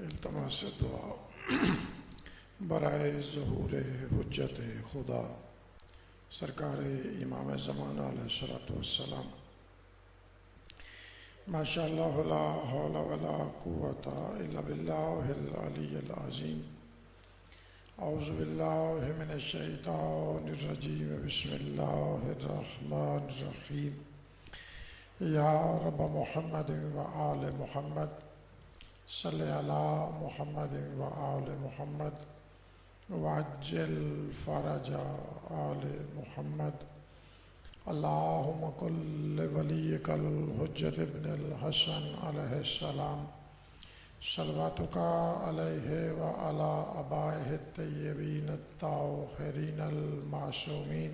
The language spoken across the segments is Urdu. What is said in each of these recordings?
التماس دعا برائے ظہور حجت خدا سرکار امام زمانہ علیہ الصلوۃ والسلام۔ ماشاء اللہ لا حول ولا قوۃ الا باللہ العلی العظیم۔ اعوذ باللہ من الشیطان الرجیم، بسم اللہ الرحمن الرحیم۔ یا رب محمد و آل محمد صلی علی محمد و آل محمد وعجل فرج آل محمد۔ اللہم کل ولیک الحجت ابن الحسن علیہ السلام صلواتک علیہ وعلی آبائہ الطیبین الطاہرین المعصومین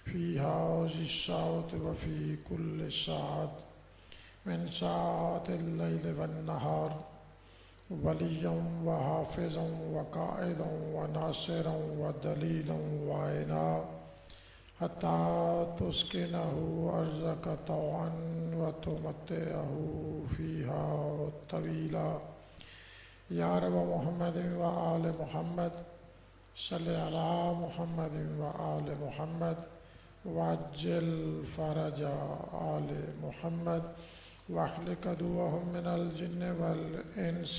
فی ہذہ الساعۃ وفی کل ساعۃ من ساعات اللیل والنہار، ولیاً وحافظاً وقائداً وناصراً ودلیلاً وعینا، حتیٰ تسکنہ ارضک طوعاً وتمتعہ فیہا طویلا۔ یا رب محمد و آل محمد صلی علی محمد و آل محمد وعجل فرج آل محمد واحلق عدوهم من الجن والانس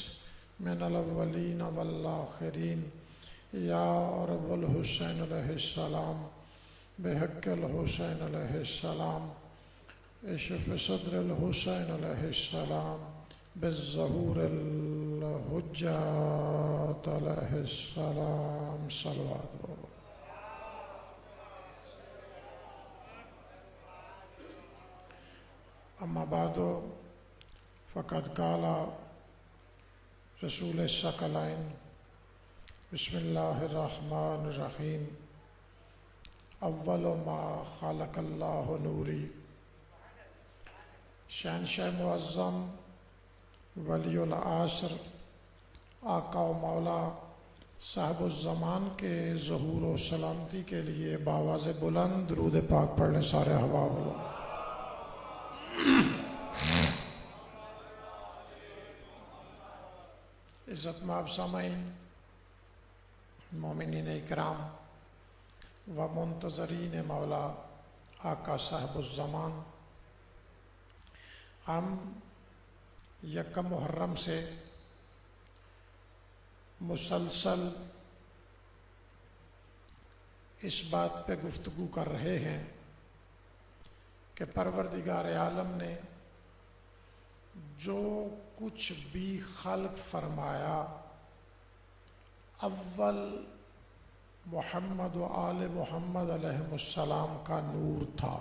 من الاولین والآخرین۔ یا رب الحسین علیہ السلام بحق الحسین علیہ السلام اشف صدر الحسین علیہ السلام بالظہور الحجت علیہ السلام صلوات۔ اما بعد فقد قال رسول الثقلین بسم اللہ الرحمن الرحیم۔ اول ما خلق اللہ نوری۔ شہنشاہ معظم ولی العصر آقا و مولا صاحب الزمان کے ظہور و سلامتی کے لیے بآواز بلند درود پاک پڑھنے سارے احباب لوگ۔ عزت مآب سامعین، مومنین اکرام و منتظرین مولا آقا صاحب الزمان، ہم یکم محرم سے مسلسل اس بات پہ گفتگو کر رہے ہیں کہ پروردگار عالم نے جو کچھ بھی خلق فرمایا اول محمد و آل محمد علیہ السلام کا نور تھا۔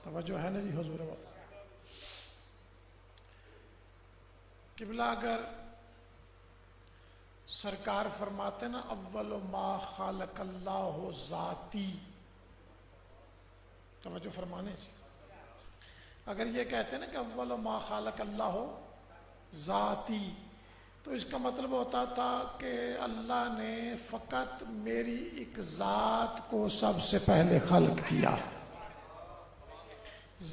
توجہ ہے نا جی حضور قبلہ؟ اگر سرکار فرماتے نا اول ما خلق اللہ ذاتی، توجہ فرمانے سے اگر یہ کہتے ہیں نا کہ اول ما خلق اللہ ذاتی، تو اس کا مطلب ہوتا تھا کہ اللہ نے فقط میری ایک ذات کو سب سے پہلے خلق کیا۔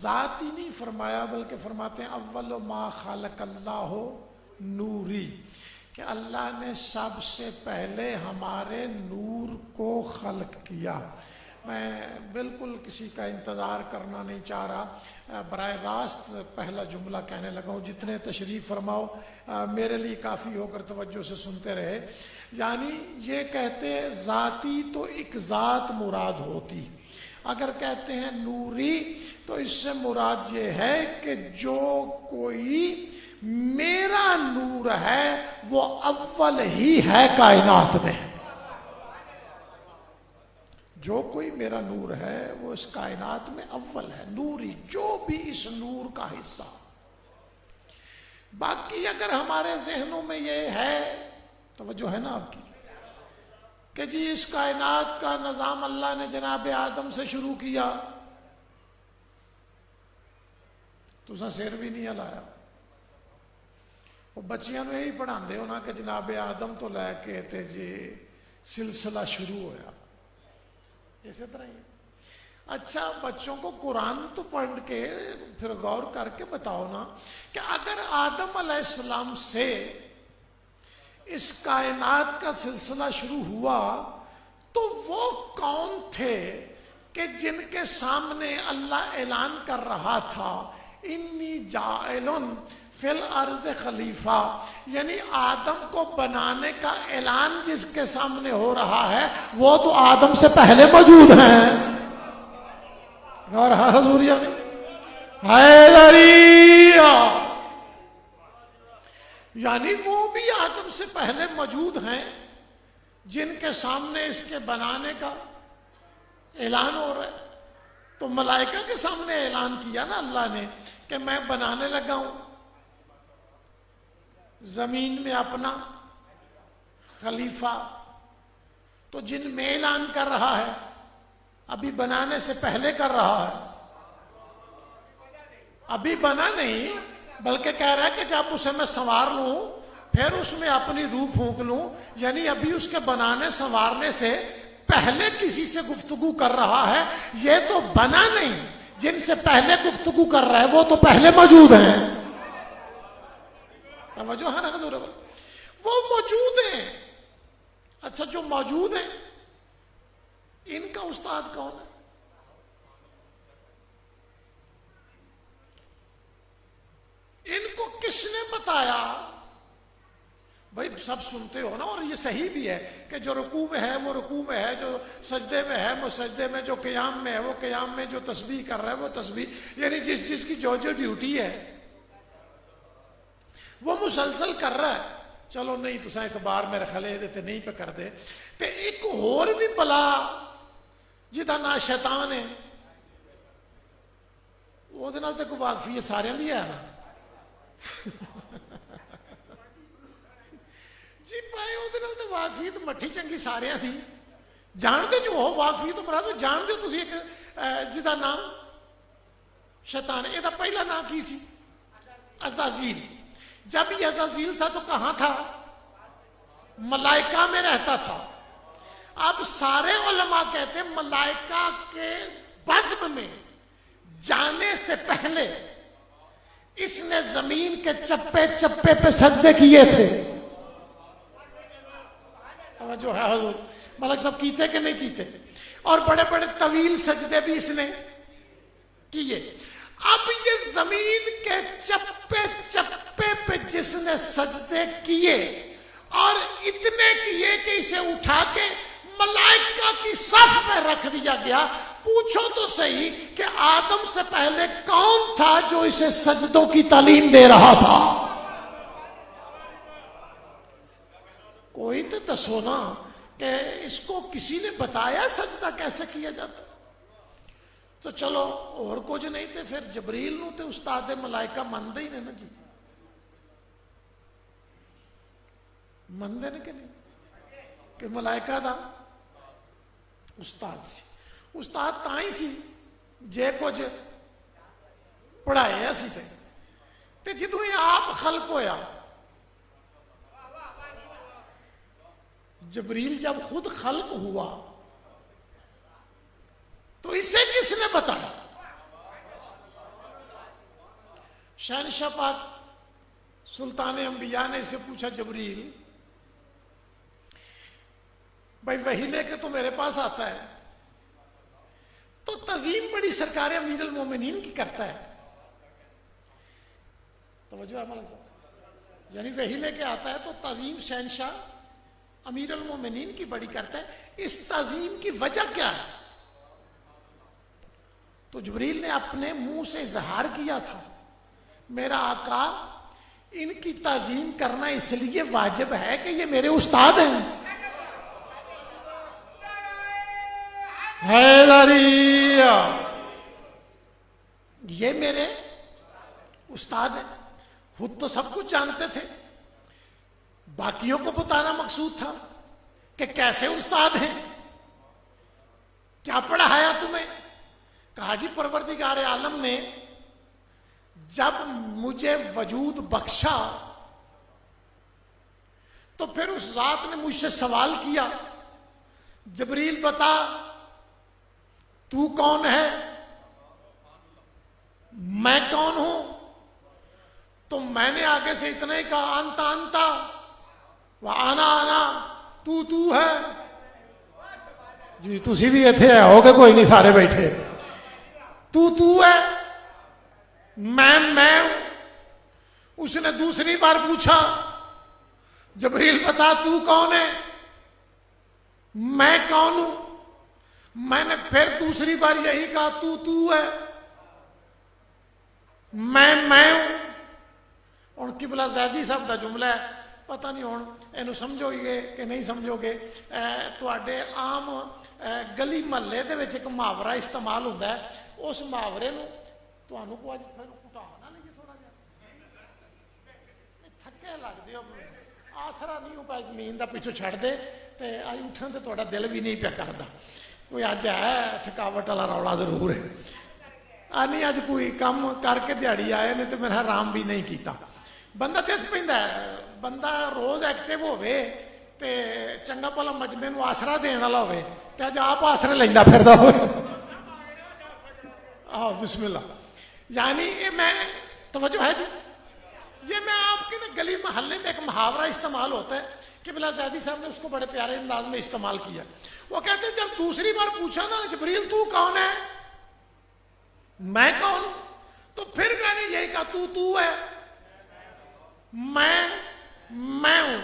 ذاتی نہیں فرمایا بلکہ فرماتے ہیں اول ما خلق اللہ نوری، کہ اللہ نے سب سے پہلے ہمارے نور کو خلق کیا۔ میں بالکل کسی کا انتظار کرنا نہیں چاہ رہا، براہ راست پہلا جملہ کہنے لگا ہوں، جتنے تشریف فرماؤ میرے لیے کافی ہو کر توجہ سے سنتے رہے۔ یعنی یہ کہتے ذاتی تو ایک ذات مراد ہوتی، اگر کہتے ہیں نوری تو اس سے مراد یہ ہے کہ جو کوئی میرا نور ہے وہ اول ہی ہے کائنات میں۔ جو کوئی میرا نور ہے وہ اس کائنات میں اول ہے، نوری، جو بھی اس نور کا حصہ۔ باقی اگر ہمارے ذہنوں میں یہ ہے، توجہ ہے نا آپ کی، کہ جی اس کائنات کا نظام اللہ نے جناب آدم سے شروع کیا، تو اسا سیر بھی نہیں ہلایا۔ وہ بچیاں نو یہی پڑھاندے ہو نا کہ جناب آدم تو لے کے تے جی سلسلہ شروع ہویا، اسی طرح ہی اچھا بچوں کو قرآن تو پڑھ کے پھر غور کر کے بتاؤ نا کہ اگر آدم علیہ السلام سے اس کائنات کا سلسلہ شروع ہوا تو وہ کون تھے کہ جن کے سامنے اللہ اعلان کر رہا تھا انی جاعل فی الارض خلیفہ، یعنی آدم کو بنانے کا اعلان جس کے سامنے ہو رہا ہے وہ تو آدم سے پہلے موجود ہیں. اور حضوریہ میں حیدریہ، یعنی وہ بھی آدم سے پہلے موجود ہیں جن کے سامنے اس کے بنانے کا اعلان ہو رہا ہے. تو ملائکہ کے سامنے اعلان کیا نا اللہ نے کہ میں بنانے لگا ہوں زمین میں اپنا خلیفہ. تو جن میں اعلان کر رہا ہے ابھی بنانے سے پہلے کر رہا ہے، ابھی بنا نہیں بلکہ کہہ رہا ہے کہ جب اسے میں سنوار لوں پھر اس میں اپنی روح پھونک لوں، یعنی ابھی اس کے بنانے سنوارنے سے پہلے کسی سے گفتگو کر رہا ہے. یہ تو بنا نہیں، جن سے پہلے گفتگو کر رہا ہے وہ تو پہلے موجود ہیں. توجہ ہے نا حضور؟ وہ موجود ہیں. اچھا جو موجود ہیں ان کا استاد کون ہے؟ ان کو کس نے بتایا؟ بھائی سب سنتے ہو نا، اور یہ صحیح بھی ہے کہ جو رکوع میں ہے وہ رکوع میں ہے، جو سجدے میں ہے وہ سجدے میں، جو قیام میں ہے وہ قیام میں، جو تسبیح کر رہا ہے وہ تسبیح، یعنی جس چیز کی جو ڈیوٹی ہے وہ مسلسل کر رہا ہے. چلو نہیں تو اعتبار میرے خلے دیتے نہیں پہ کر دے. تے ایک اور بھی بلا جدا نا شیطان ہے، وہ دے نال تے کوئی واقفیت سارے دی ہے نا. جی پائے وہ دے نال تے واقفیت مٹھی چنگی سارے تھی. جان دے جو ہو واقفیت مرا تو جان دے تسی ایک جدا نام شیطان ہے. یہ دا پہلا نام کی سی؟ عزازیل. جب یہ عزازیل تھا تو کہاں تھا؟ ملائکہ میں رہتا تھا. اب سارے علماء کہتے ہیں ملائکہ کے بزم میں جانے سے پہلے اس نے زمین کے چپے چپے پہ سجدے کیے تھے. جو ہے حضور ملک صاحب کیتے کہ نہیں کیتے؟ اور بڑے بڑے طویل سجدے بھی اس نے کیے. اب یہ زمین کے چپے چپے پہ جس نے سجدے کیے اور اتنے کیے کہ اسے اٹھا کے ملائکہ کی صف میں رکھ دیا گیا. پوچھو تو صحیح کہ آدم سے پہلے کون تھا جو اسے سجدوں کی تعلیم دے رہا تھا؟ کوئی تو دسو نا کہ اس کو کسی نے بتایا سجدہ کیسے کیا جاتا؟ تو چلو اور کچھ نہیں تھے پھر جبریل نو تے استاد ملائکہ مندے ہی نے نا جی. مندے نے کہ نہیں کہ ملائکہ دا استاد سی. استاد تائیں سی جے کچھ پڑھائے اسی تے جدوں یہ آپ خلق ہویا جبریل جب خود خلق ہوا تو اسے کس نے بتایا؟ شہنشاہ پاک سلطان انبیاء نے اسے پوچھا جبریل بھائی وحی لے کے تو میرے پاس آتا ہے تو تعظیم بڑی سرکار امیر المومنین کی کرتا ہے. توجہ عمل، یعنی وحی لے کے آتا ہے تو تعظیم شہنشاہ امیر المومنین کی بڑی کرتا ہے. اس تعظیم کی وجہ کیا ہے؟ تو جبریل نے اپنے منہ سے اظہار کیا تھا میرا آقا ان کی تعظیم کرنا اس لیے واجب ہے کہ یہ میرے استاد ہیں. حیدریہ یہ میرے استاد ہیں. خود تو سب کچھ جانتے تھے، باقیوں کو بتانا مقصود تھا کہ کیسے استاد ہیں، کیا پڑھایا تمہیں؟ کہا جی پروردگار عالم نے جب مجھے وجود بخشا تو پھر اس ذات نے مجھ سے سوال کیا جبریل بتا تو کون ہے؟ میں کون ہوں؟ تو میں نے آگے سے اتنا ہی کہا انتا انتا و آنا آنا، تو ہے جی، تسی بھی ایتھے ہے ہو کہ کوئی نہیں سارے بیٹھے، تو ہے، میں ہوں۔ اس نے دوسری بار پوچھا جبریل بتا تو کون ہے؟ میں کون ہوں؟ میں نے پھر دوسری بار یہی کہا تو ہے، میں ہوں۔ اور قبلہ زیدی صاحب دا جملہ ہے، پتہ نہیں ہوں اینو سمجھو گے کہ نہیں سمجھو گے، تواڈے عام گلی محلے دے وچ ایک محاورہ استعمال ہوتا ہے، اس محاورے نو تانوں کو اج کٹا نہ لئیے تھوڑا جہا، تھکے لگدے ہو، آسرا نہیں ہو پا زمین دا پیچھے چھڑ دے تے اج اٹھن تے تہاڈا دل بھی نہیں پیا کردا، کوئی اج ہے تھکاوٹ والا رولا ضرور ہے، نہیں اج کوئی کام کر کے دیہڑی آئے نے تو میرا آرام بھی نہیں کیتا۔ بندہ دس پیندا ہے، بندہ روز ایکٹیو ہوے تے چنگا بھلا مجمے نو آسرا دین والا ہوے تے اج آپ آسرے لیندا پھردا ہوے، بسم اللہ۔ یعنی یہ میں توجہ ہے جی، یہ میں آپ کے نا گلی محلے میں ایک محاورہ استعمال ہوتا ہے کہ بلا زیدی صاحب نے اس کو بڑے پیارے انداز میں استعمال کیا، وہ کہتے ہیں جب دوسری بار پوچھا نا جبریل تو کون ہے؟ میں کون ہوں؟ تو پھر میں نے یہی کہا تو ہے، میں ہوں۔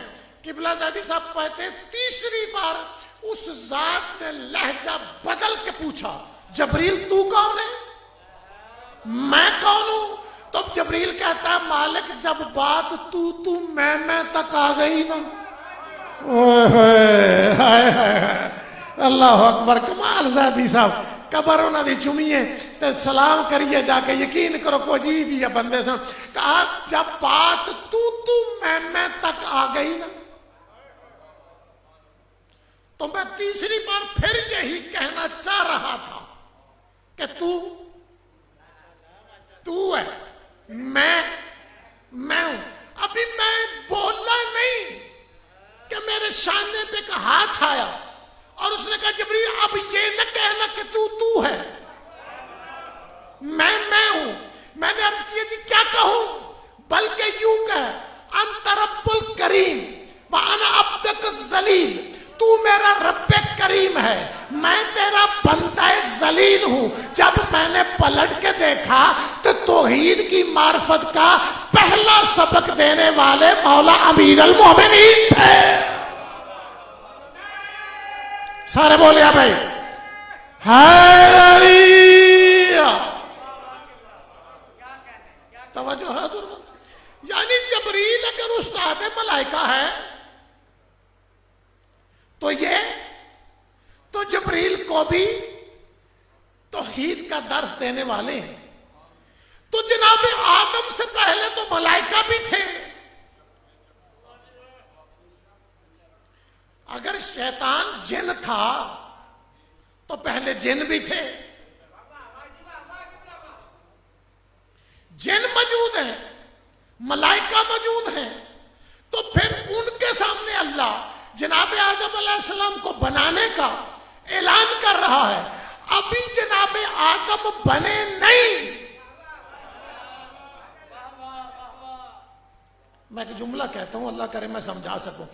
قبلہ زیدی صاحب کہتے ہیں تیسری بار اس ذات نے لہجہ بدل کے پوچھا جبریل تو کون ہے؟ میں کون ہوں؟ تو جبریل کہتا ہے مالک جب بات تو میں تک آ گئی نا، اللہ اکبر، کمال زیدی صاحب، قبر انہوں نے چومیے تے سلام کریے جا کے، یقین کرو کو عجیب ہی ہے بندے سے، کہا جب بات تو میں تک آ گئی نا، تو میں تیسری بار پھر یہی کہنا چاہ رہا تھا کہ تو ہے، میں ہوں۔ ابھی میں بولا نہیں کہ میرے سامنے پہ ایک ہاتھ آیا اور اس نے کہا جبریل اب یہ نہ کہنا کہ تو ہے، میں ہوں۔ میں نے عرض کیا جی کیا کہوں؟ بلکہ یوں کہہ انت رب الکریم وانا عبدک الذلیل، تو میرا رب کریم ہے، میں تیرا بندہ ذلیل ہوں۔ جب میں نے پلٹ کے دیکھا تو توحید کی معرفت کا پہلا سبق دینے والے مولا امیر المومنین تھے۔ سارے بولیا بھائی حیدری، توجہ ہے حضور، یعنی جبریل اگر استاد ملائکہ ہے تو جبریل کو بھی توحید کا درس دینے والے ہیں، تو جناب آدم سے پہلے تو ملائکہ بھی تھے، اگر شیطان جن تھا تو پہلے جن بھی تھے، جن موجود ہیں، ملائکہ موجود ہیں، تو پھر ان کے سامنے اللہ جناب آدم علیہ السلام کو بنانے کا اعلان کر رہا ہے، ابھی جناب آدم بنے نہیں۔ میں ایک جملہ کہتا ہوں، اللہ کرے میں سمجھا سکوں،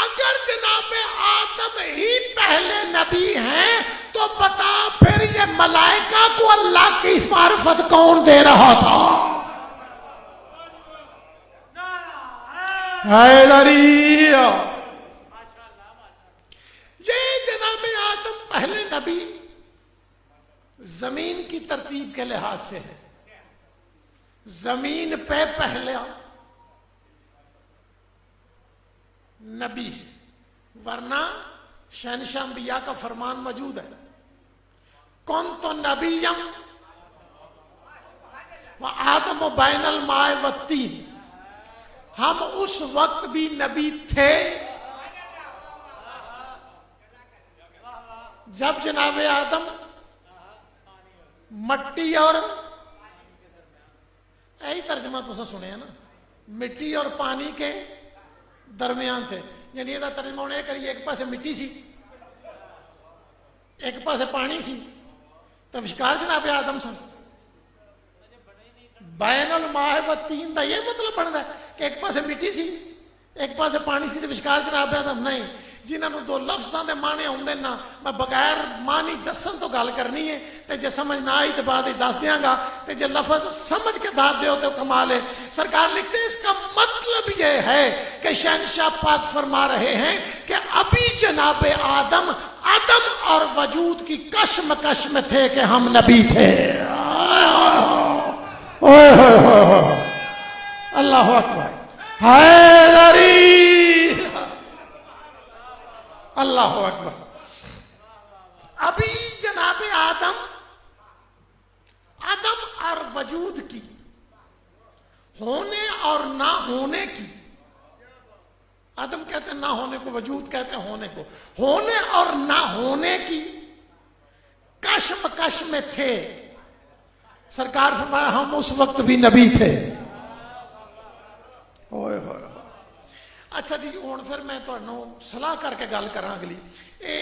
اگر جناب آدم ہی پہلے نبی ہیں تو بتا پھر یہ ملائکہ کو اللہ کی معرفت کون دے رہا تھا؟ حیدری، یہ جناب آدم پہلے نبی زمین کی ترتیب کے لحاظ سے ہے، زمین پہ پہلا نبی ہے، ورنہ شہنشاہ انبیاء کا فرمان موجود ہے، کنت نبیم وآدم بین الماء والطین، ہم اس وقت بھی نبی تھے جب جناب آدم مٹی اور یہی ترجمہ تو سنے نا، مٹی اور پانی کے درمیان تھے، یعنی یہ ترجمہ ہونے کریے ایک پاسے مٹی سی، ایک پاسے پانی سی، تو وشکار جناب آدم سن بین الماء و تین دا یہ مطلب بنتا ہے کہ ایک پاسے مٹی سی ایک پاسے پانی سی تو وشکار جناب آدم نہیں. جنہوں نے دو لفظاں دے معنی ہوندے نا میں بغیر معنی دسن تو گل کرنی ہے تے جے سمجھ نہ آئی تو بعد ہی دس دیاں گا تے جے لفظ سمجھ کے داد دیو تو کمال ہے. سرکار لکھتے ہیں اس کا مطلب یہ ہے کہ شہنشاہ پاک فرما رہے ہیں کہ ابھی جناب آدم عدم اور وجود کی کشمکش میں تھے کہ ہم نبی تھے. اللہ اکبر حیدری اللہ اکبر. ابھی جناب آدم عدم اور وجود کی ہونے اور نہ ہونے کی عدم کہتے ہیں نہ ہونے کو وجود کہتے ہیں ہونے کو ہونے اور نہ ہونے کی کشمکش میں تھے. سرکار فرمایا ہم اس وقت بھی نبی تھے. ہوئے ہوئے. اچھا جی ہوں پھر میں تمہیں صلاح کر کے گل کراں اگلی. اے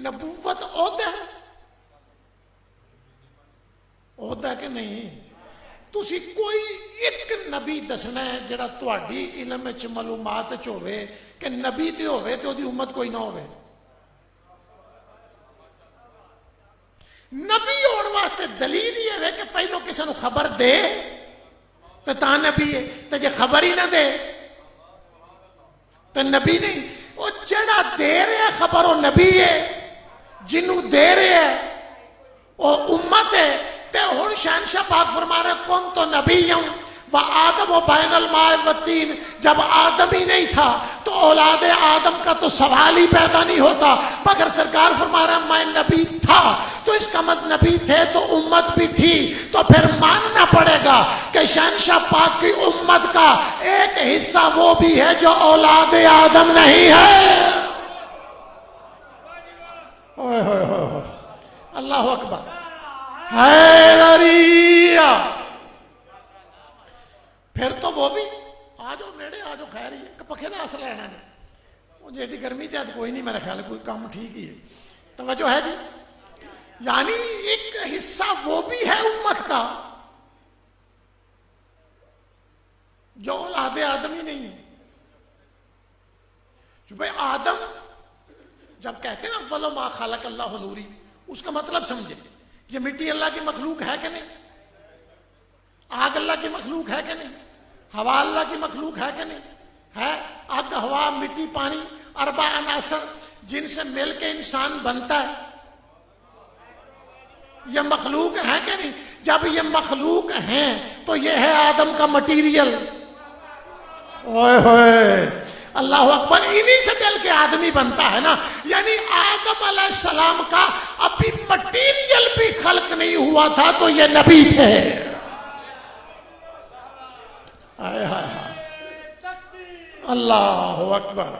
نبوت عہدہ ہے عہدہ ہے کہ نہیں؟ تسی کوئی ایک نبی دسنا ہے جڑا تہاڈی علم وچ معلومات وچ ہوے کہ نبی تے ہوے تے اودی امت کوئی نہ ہوے. نبی ہون واسطے دلیل یہ ہے کہ پہلو کسی نو خبر دے تے تاں نبی ہے تے جے خبر ہی نہ دے تو نبی نہیں. وہ جڑا دے رہا خبر وہ نبی ہے جنوں دے رہا ہے وہ امت ہے. تے ہن شہنشاہ پاک فرما رہے کون تو نبی ہوں و آدم و بین الماء و تین. جب آدم ہی نہیں تھا تو اولاد آدم کا تو سوال ہی پیدا نہیں ہوتا. مگر سرکار فرما رہا میں نبی تھا تو اس کا مطلب نبی تھے تو امت بھی تھی. تو پھر ماننا پڑے گا کہ شہنشاہ پاک کی امت کا ایک حصہ وہ بھی ہے جو اولاد آدم نہیں ہے. اللہ اکبر حیدریہ. پھر تو وہ بھی آ جاؤ نیڑے آ جاؤ خیر ہی ہے پکھے دا اثر لینا نہیں. وہ جیڑی گرمی تے کوئی نہیں میرا خیال ہے کوئی کام ٹھیک ہی ہے. توجہ ہے جی. یعنی ایک حصہ وہ بھی ہے امت کا جو اولاد آدم ہی نہیں ہے. جو بھائی آدم جب کہتے ہیں نا اول ما خلق اللہ نوری اس کا مطلب سمجھے. یہ مٹی اللہ کی مخلوق ہے کہ نہیں؟ آگ اللہ کی مخلوق ہے کہ نہیں؟ ہوا اللہ کی مخلوق ہے کہ نہیں ہے؟ آگ ہوا مٹی پانی اربع عناصر جن سے مل کے انسان بنتا ہے یہ مخلوق ہے کہ نہیں؟ جب یہ مخلوق ہیں تو یہ ہے آدم کا مٹیریل. اوئے ہوئے اللہ اکبر. انہی سے چل کے آدمی بنتا ہے نا. یعنی آدم علیہ السلام کا ابھی مٹیریل بھی خلق نہیں ہوا تھا تو یہ نبی تھے. آئے ہائے اللہ اکبر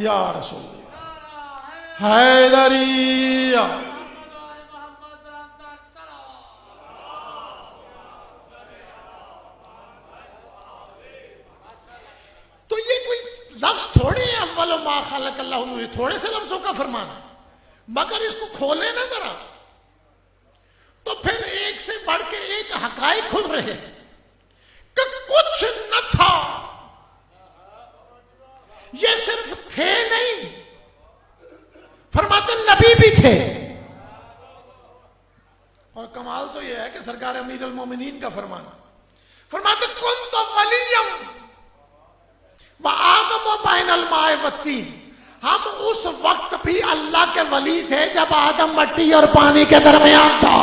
یا رسول اللہ حیدریہ. تو یہ کوئی لفظ تھوڑے ہیں اول ما خلق اللہ نوری تھوڑے سے لفظوں کا فرمانا. مگر اس کو کھولے نا ذرا تو پھر ایک سے بڑھ کے ایک حقائق کھل رہے ہیں کہ کچھ نہ تھا. یہ صرف تھے نہیں فرماتے نبی بھی تھے. اور کمال تو یہ ہے کہ سرکار امیر المومنین کا فرمانا فرماتے کنت ولیم و آدم و بین الماء و الطین. ہم اس وقت بھی اللہ کے ولی تھے جب آدم مٹی اور پانی کے درمیان تھا.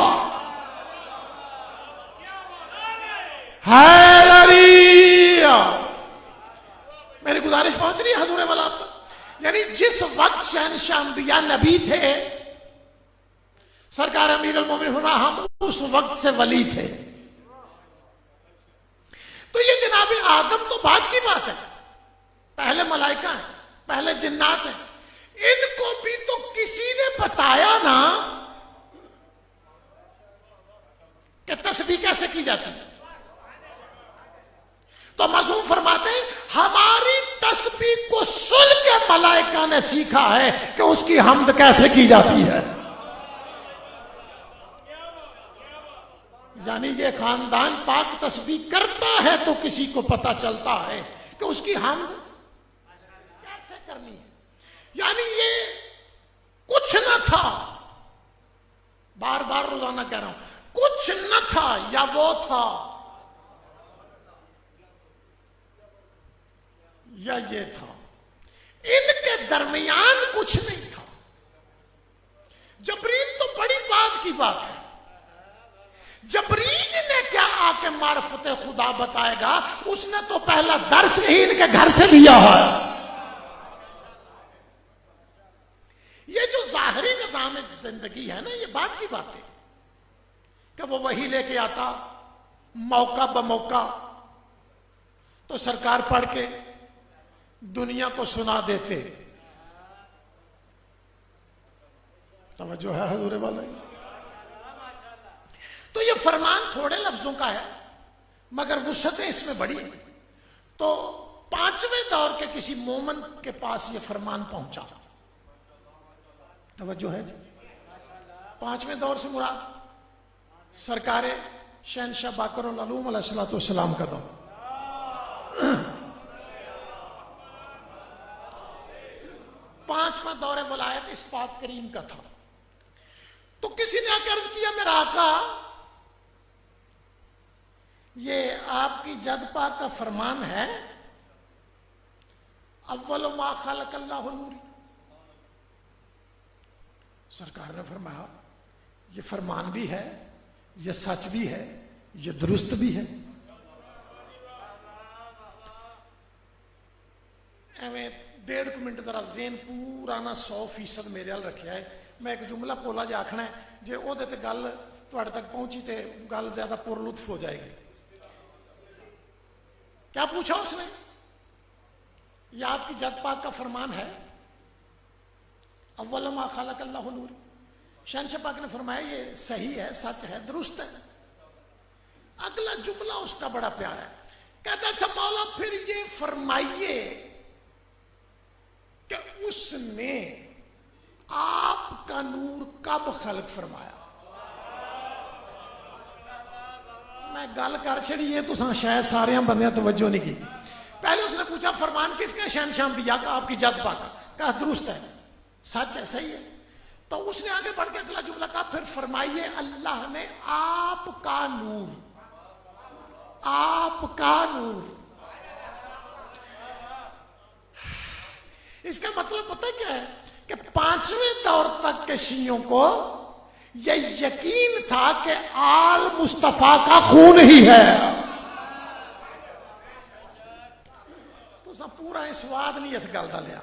حیدریہ. میری گزارش پہنچ رہی ہے حضور والا آپ تک. یعنی جس وقت شہنشاہ انبیاء نبی تھے سرکار امیر المومنین فرمایا ہم اس وقت سے ولی تھے. تو یہ جناب آدم تو بعد کی بات ہے. پہلے ملائکہ ہیں پہلے جنات ہیں. ان کو بھی تو کسی نے بتایا نا کہ تسبیح کیسے کی جاتی ہے. تو معصوم فرماتے ہیں ہماری تسبیح کو سن کے ملائکہ نے سیکھا ہے کہ اس کی حمد کیسے کی جاتی ہے. یعنی یہ خاندان پاک تسبیح کرتا ہے تو کسی کو پتہ چلتا ہے کہ اس کی حمد کیسے کرنی ہے. یعنی یہ کچھ نہ تھا، بار بار روزانہ کہہ رہا ہوں، کچھ نہ تھا یا وہ تھا یا یہ تھا، ان کے درمیان کچھ نہیں تھا. جبریل تو بڑی بات کی بات ہے. جبریل نے کیا آ کے معرفت خدا بتائے گا؟ اس نے تو پہلا درس ہی ان کے گھر سے لیا ہے. یہ جو ظاہری نظام زندگی ہے نا، یہ بات کی بات ہے کہ وہ وہی لے کے آتا موقع بموقع، تو سرکار پڑھ کے دنیا کو سنا دیتے. توجہ ہے حضور والا؟ تو یہ فرمان تھوڑے لفظوں کا ہے مگر وسعتیں اس میں بڑی ہیں. تو 5ویں دور کے کسی مومن کے پاس یہ فرمان پہنچا. توجہ ہے جی؟ 5ویں دور سے مراد سرکار شہنشاہ باقر العلوم علیہ السلام کا دور. پانچواں دور ولایت اس پاک کریم کا تھا. تو کسی نے آ کے عرض کیا میرا آقا یہ آپ کی جد پاک کا فرمان ہے اول ما خلق اللہ نوری. سرکار نے فرمایا یہ فرمان بھی ہے، یہ سچ بھی ہے، یہ درست بھی ہے. ایویں 1.5 منٹ ذرا ذہن پورا نا 100% میرے حال رکھیا ہے. میں ایک جملہ پولا جا آکھنا ہے، جے او دے تے گل تواڈے تک پہنچی تے گل زیادہ پر لطف ہو جائے گی. کیا پوچھا اس نے؟ یہ آپ کی جد پاک کا فرمان ہے اول ما خلق اللہ نور. شہنشاہ پاک نے فرمایا یہ صحیح ہے، سچ ہے، درست ہے. اگلا جملہ اس کا بڑا پیارا ہے. کہتا اچھا مولا پھر یہ فرمائیے کہ اس نے آپ کا نور کب خلق فرمایا؟ میں گل کر چھڑی ہے تو شاید سارے بندے توجہ نہیں کی. پہلے اس نے پوچھا فرمان کس کا؟ شہنشاہ انبیاء کا، آپ کی جد پاک کا. کہا درست ہے، سچ ہے، صحیح ہے. تو اس نے آگے بڑھ کے اگلا جملہ کہا پھر فرمائیے اللہ نے آپ کا نور، آپ کا نور. اس کا مطلب پتہ کیا ہے کہ 5ویں دور تک کے شیعوں کو یہ یقین تھا کہ آل مصطفیٰ کا خون ہی ہے. تو سب پورا سواد نہیں اس گل کا لیا.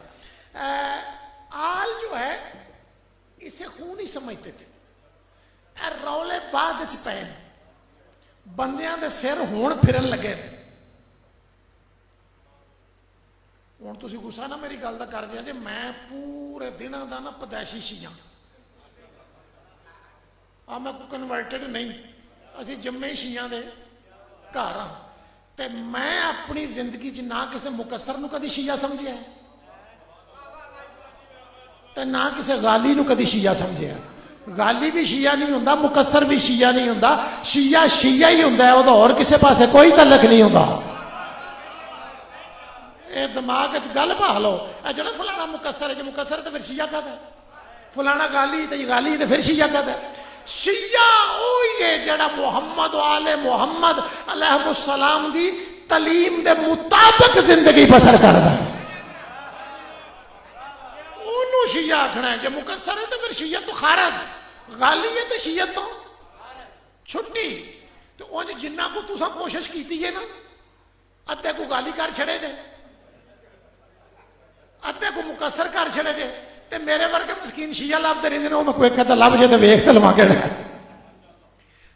آل جو ہے اسے خون ہی سمجھتے تھے. رولے بعد پے بندیاں دے سر ہون پھرن لگے. ہوں تھی گسا نہ میری گل کا کر دیا جی، میں پورے دنوں کا نا پدیشی شیعہ میں کنورٹڈ نہیں، اسی جمے شیعہ دے گھر ہاں. تے میں اپنی زندگی چ نہ کسی مکسر نو کدی شیعہ سمجھیا ہے تے نہ کسی غالی نو کدی شیعہ سمجھیا. غالی بھی شیعہ نہیں ہوندا، مکسر بھی شیعہ نہیں ہوندا. شیعہ شیعہ ہی ہوندا ہے، وہ اور کسی پاسے کوئی تعلق نہیں ہوندا. اے دماغ وچ گل پا لو. اے جڑا فلانا مکسر ہے، جے مکسر تے پھر شیعہ کہدا ہے، فلانا غالی تے غالی تے پھر شیعہ کہدا ہے. شیعہ وہی ہے جڑا محمد و آل محمد علیہ السلام دی تعلیم دے مطابق زندگی بسر کردا ہے. اونوں شیعہ آکھنا ہے. جے مکسر ہے تو پھر شیعہ تو خارج، غالی ہے تو شیعہ تو چھٹی. تو اونج جنہ کو تساں کوشش کیتی ہے نا، ادھے کو غالی کر چھڑے دے، ادھے کو مکسر کر چھڑے دے. تے میرے ورگے مسکین شیعہ لبتے رہتے ہیں، میں کوئی کہتا لب جے تے ویکھ تے لواں کہڑا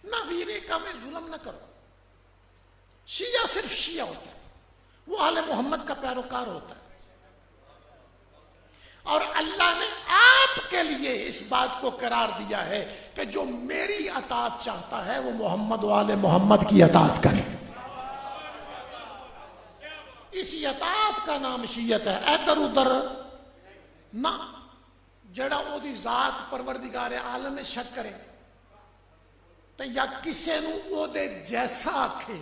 نہ. ویرے کام ظلم نہ کرو. شیعہ صرف شیعہ ہوتا ہے، وہ آل محمد کا پیروکار ہوتا ہے. اور اللہ نے آپ کے لیے اس بات کو قرار دیا ہے کہ جو میری اطاعت چاہتا ہے وہ محمد و آل محمد کی اطاعت کرے. اسی اطاعت کا نام شیعت ہے. ادھر ادھر نہ. جڑا او دی ذات پروردگار عالم میں شک کرے تو یا کسے نو او دے جیسا آکھے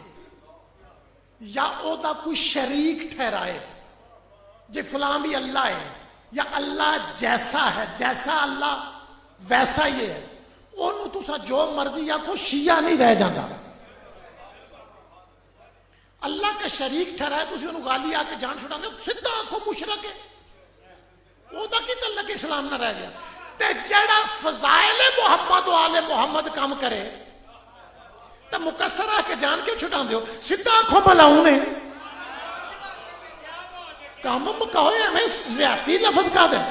یا او دا کوئی شریک ٹھہرائے جی فلاں بھی اللہ ہے یا اللہ جیسا ہے، جیسا اللہ ویسا یہ ہے، انہوں تسا جو مرضی یا کوئی شیعہ نہیں رہ جاتا. اللہ کا شریک ٹھہرائے تسی انہوں گالی آ کے جان چھڑا دے سدھا آنکھوں مشرک ہے، وہ دا کی تعلق اسلام نہ رہ گیا. تے جڑا فضائل محمد و آل محمد کام کرے تے مکسر آ کے جان کے چھٹا دیو سدھا آنکھوں ملاؤں نے کام کہو ہمیں ریاتی لفظ کا دیں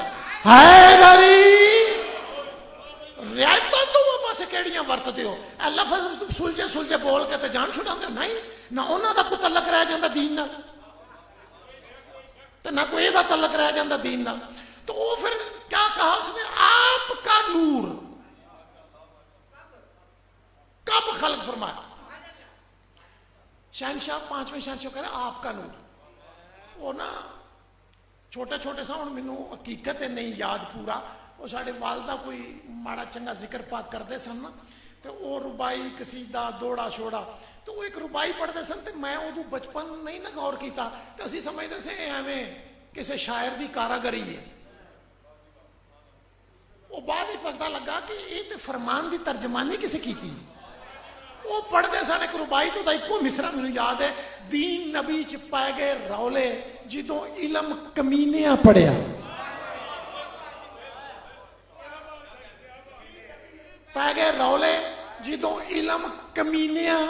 حیدری ریاتا تو وہ پاسے کیڑیاں ورت دیو اے لفظ سلجے سلجے بول کے تے جان چھڑا دیں نہیں نہ انہاں دا کوئی تعلق رہ جاندہ دین نہ تے نہ کوئی دا تعلق رہ جاندہ دین نہ. تو وہ پھر کیا کہا اس نے آپ کا نور کب خلق فرمایا؟ شہنشاہ پانچویں شہنشاہ کہہ رہے آپ کا نور وہ نا چھوٹے چھوٹے سا ہوں مینوں حقیقت نہیں یاد پورا وہ ساڑے والدہ کوئی ماڑا چنگا ذکر پاک کر دے سن نا تو وہ ربائی قصیدہ دوڑا شوڑا تو وہ ایک ربائی پڑھ دے سن تو میں وہ بچپن نہیں نہ غور کیتا تو اسی سمجھتے سے ہمیں کسی شاعر دی کاراگری ہے. وہ بعد ہی پتہ لگا کہ یہ تو فرمان دی ترجمانی کسے کی تھی. وہ پڑھ دے سن ایک ربائی تو دا ایک کو مصرع مجھے یاد ہے دین نبی چ پائے گئے رولے جدوں علم کمینیاں پڑھیا پائے گئے رولے جدوں علم کمینیاں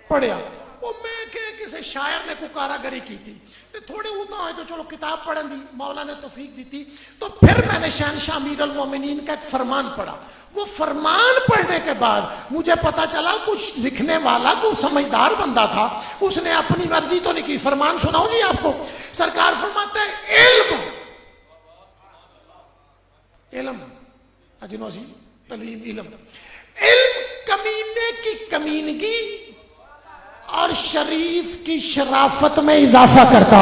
پڑھیا. وہ میں کہ کسی شاعر نے کوئی کاراگری کی تھی تو تھوڑے ہوتا ہے تو چلو کتاب پڑھن دی مولا نے توفیق دی تھی. تو پھر میں نے شہنشاہ امیر المومنین کا ایک فرمان پڑھا. وہ فرمان پڑھنے کے بعد مجھے پتا چلا کچھ لکھنے والا کوئی سمجھدار بندہ تھا اس نے اپنی مرضی تو نہیں کی. فرمان سناؤ جی آپ کو سرکار فرماتے ہیں علم اجنوسی تعلیم علم کمینے کی کمینگی اور شریف کی شرافت میں اضافہ کرتا.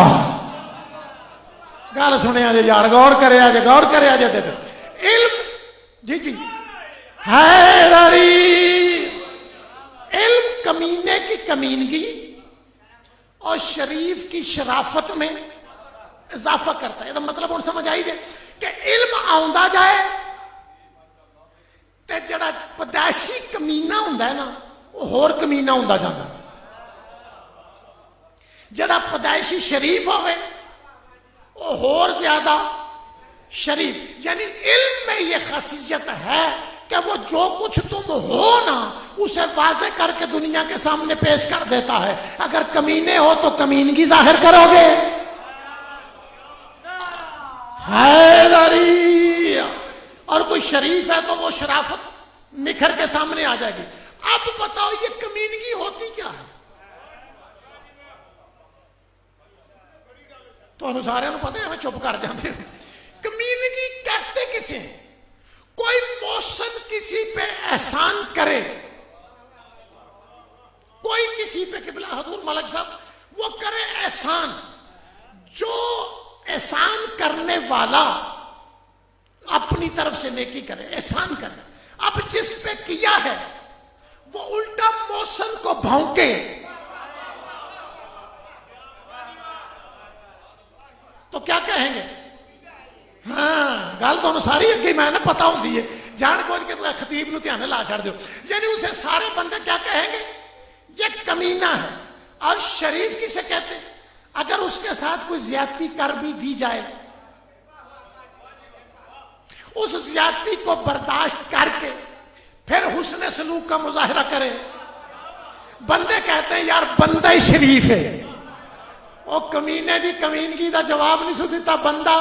گال سنے آجے یار غور کرے آجے غور کرے آجے دے علم جی جی حیدری علم کمینے کی کمینگی اور شریف کی شرافت میں اضافہ کرتا ہے. یہ مطلب اور سمجھ آئی جائے کہ علم آؤندہ جائے تے جڑا پدائشی کمینہ ہوندہ ہے نا وہ ہور کمینہ ہوندہ جاندہ. جڑا پدائشی شریف ہوئے وہ ہور زیادہ شریف. یعنی علم میں یہ خاصیت ہے کہ وہ جو کچھ تم ہو نا اسے واضح کر کے دنیا کے سامنے پیش کر دیتا ہے. اگر کمینے ہو تو کمینگی ظاہر کرو گے حیدری اور کوئی شریف ہے تو وہ شرافت نکھر کے سامنے آ جائے گی. اب بتاؤ یہ کمینگی ہوتی کیا ہے؟ تو انسارے انہوں پتہ ہے ہمیں چپ کر جاتے ہیں. کمینگی کہتے کسے ہیں؟ کوئی موشن کسی پہ احسان کرے. کوئی کسی پہ قبلہ حضور ملک صاحب وہ کرے احسان. جو احسان کرنے والا اپنی طرف سے نیکی کرے احسان کرے. اب جس پہ کیا ہے وہ الٹا موشن کو بھونکے تو کیا کہیں گے؟ ہاں گال تو ساری اگے میں نے پتا ہوں دیئے جان بوجھ کے خطیب نو دھیان لا چھڑ دیو. یعنی اسے سارے بندے کیا کہیں گے؟ یہ کمینہ ہے. اور شریف کسے کہتے؟ اگر اس کے ساتھ کوئی زیادتی کر بھی دی جائے اس زیادتی کو برداشت کر کے پھر حسن سلوک کا مظاہرہ کرے. بندے کہتے ہیں یار بندہ ہی شریف ہے. وہ کمینے دی کمینگی دا جواب نہیں سو دیتا بندہ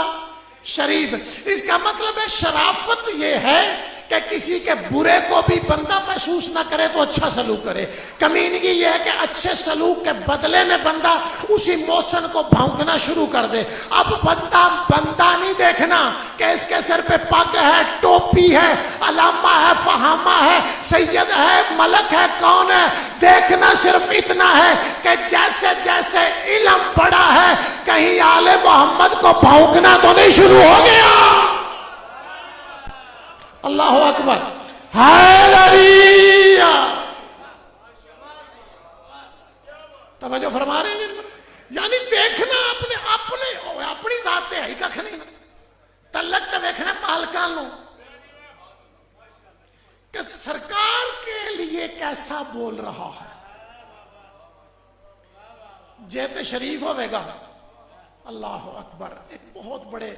شریف. اس کا مطلب ہے شرافت یہ ہے کہ کسی کے برے کو بھی بندہ محسوس نہ کرے تو اچھا سلوک کرے. کمینگی یہ ہے کہ اچھے سلوک کے بدلے میں بندہ اسی موشن کو بھونکنا شروع کر دے. اب بندہ نہیں دیکھنا کہ اس کے سر پہ پگ ہے ٹوپی ہے علامہ ہے فہامہ ہے سید ہے ملک ہے کون ہے. دیکھنا صرف اتنا ہے کہ جیسے جیسے علم بڑا ہے کہیں آل محمد کو بھونکنا تو نہیں شروع ہو گیا. اللہ اکبر حیدریہ توجہ فرما رہے ہیں؟ یعنی دیکھنا اپنی ذات ہے ہی ککھ نہیں نا، تلک تو دیکھنا پالکان لو کہ سرکار کے لیے کیسا بول رہا ہے. جیت شریف ہوئے گا. اللہ اکبر. ایک بہت بڑے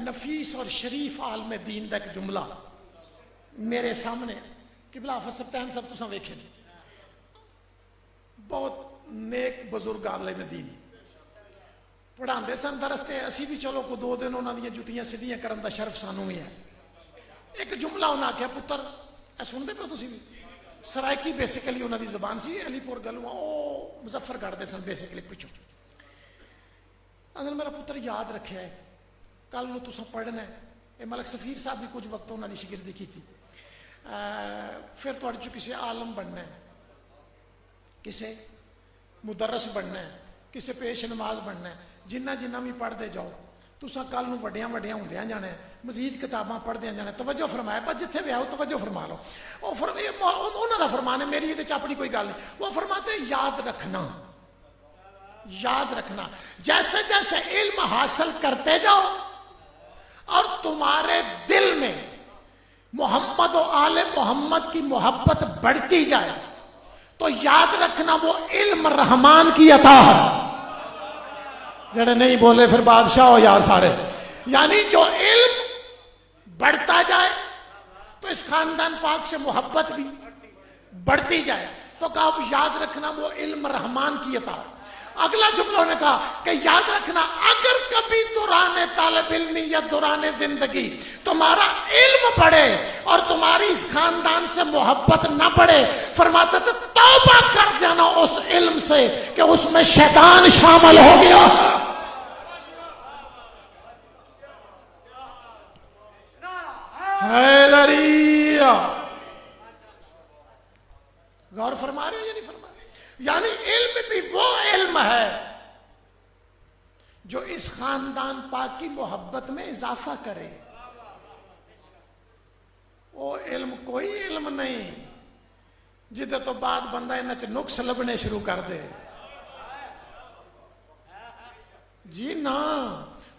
نفیس اور شریف عالم دین دا ایک جملہ میرے سامنے قبلہ حافظ سبتین سب تساں ویکھے بہت نیک بزرگ عالم دین پڑھاندے سن درستے اسی بھی چلو کو 2 دن انہاں دی جُتیاں سیدھیاں کرن دا شرف سانوں بھی ہے. ایک جملہ انہاں آکھیا پتر اے سن دے پے تسی بھی سرائکی بیسیکلی انہاں دی زبان سی علی پور گلوں او مظفر گڑھ دے سن بیسیکلی پچھو. اندر میرا پتر یاد رکھیا ہے کل نو تساں پڑھنا ہے. اے ملک سفیر صاحب بھی کچھ وقت انہاں دی شاگردی کیتی. پھر تہاڈے چوں کسے عالم بننا ہے, کسے مدرس بننا ہے, کسے پیش نماز بننا ہے. جنہ جنہ بھی پڑھتے جاؤ تساں کل نو وڈیاں وڈیاں ہوندیاں جانا ہے, مزید کتاباں پڑھدیاں جانا ہے. توجہ فرمایا بس جتھے بھی آؤ توجہ فرما لو. انہاں دا فرمان ہے, میری یہ اپنی کوئی گل نہیں. وہ فرماتے ہیں یاد رکھنا, یاد رکھنا جیسے جیسے علم حاصل کرتے جاؤ اور تمہارے دل میں محمد و آل محمد کی محبت بڑھتی جائے تو یاد رکھنا وہ علم رحمان کی عطا ہے. جڑے نہیں بولے پھر بادشاہ ہو یار سارے. یعنی جو علم بڑھتا جائے تو اس خاندان پاک سے محبت بھی بڑھتی جائے تو کہا یاد رکھنا وہ علم رحمان کی عطا ہے. اگلا جملہ نے کہا کہ یاد رکھنا اگر کبھی دوران طالب علمی یا دوران زندگی تمہارا علم بڑھے اور تمہاری اس خاندان سے محبت نہ بڑھے, فرماتے تھے توبہ کر جانا اس علم سے کہ اس میں شیطان شامل ہو گیا. حیدریہ غور فرما رہے ہیں یا نہیں فرما رہے؟ یعنی علم بھی وہ علم ہے جو اس خاندان پاک کی محبت میں اضافہ کرے. وہ علم کوئی علم نہیں جدے تو بعد بندہ انہاں چ نقص لبنے شروع کر دے. جی نا,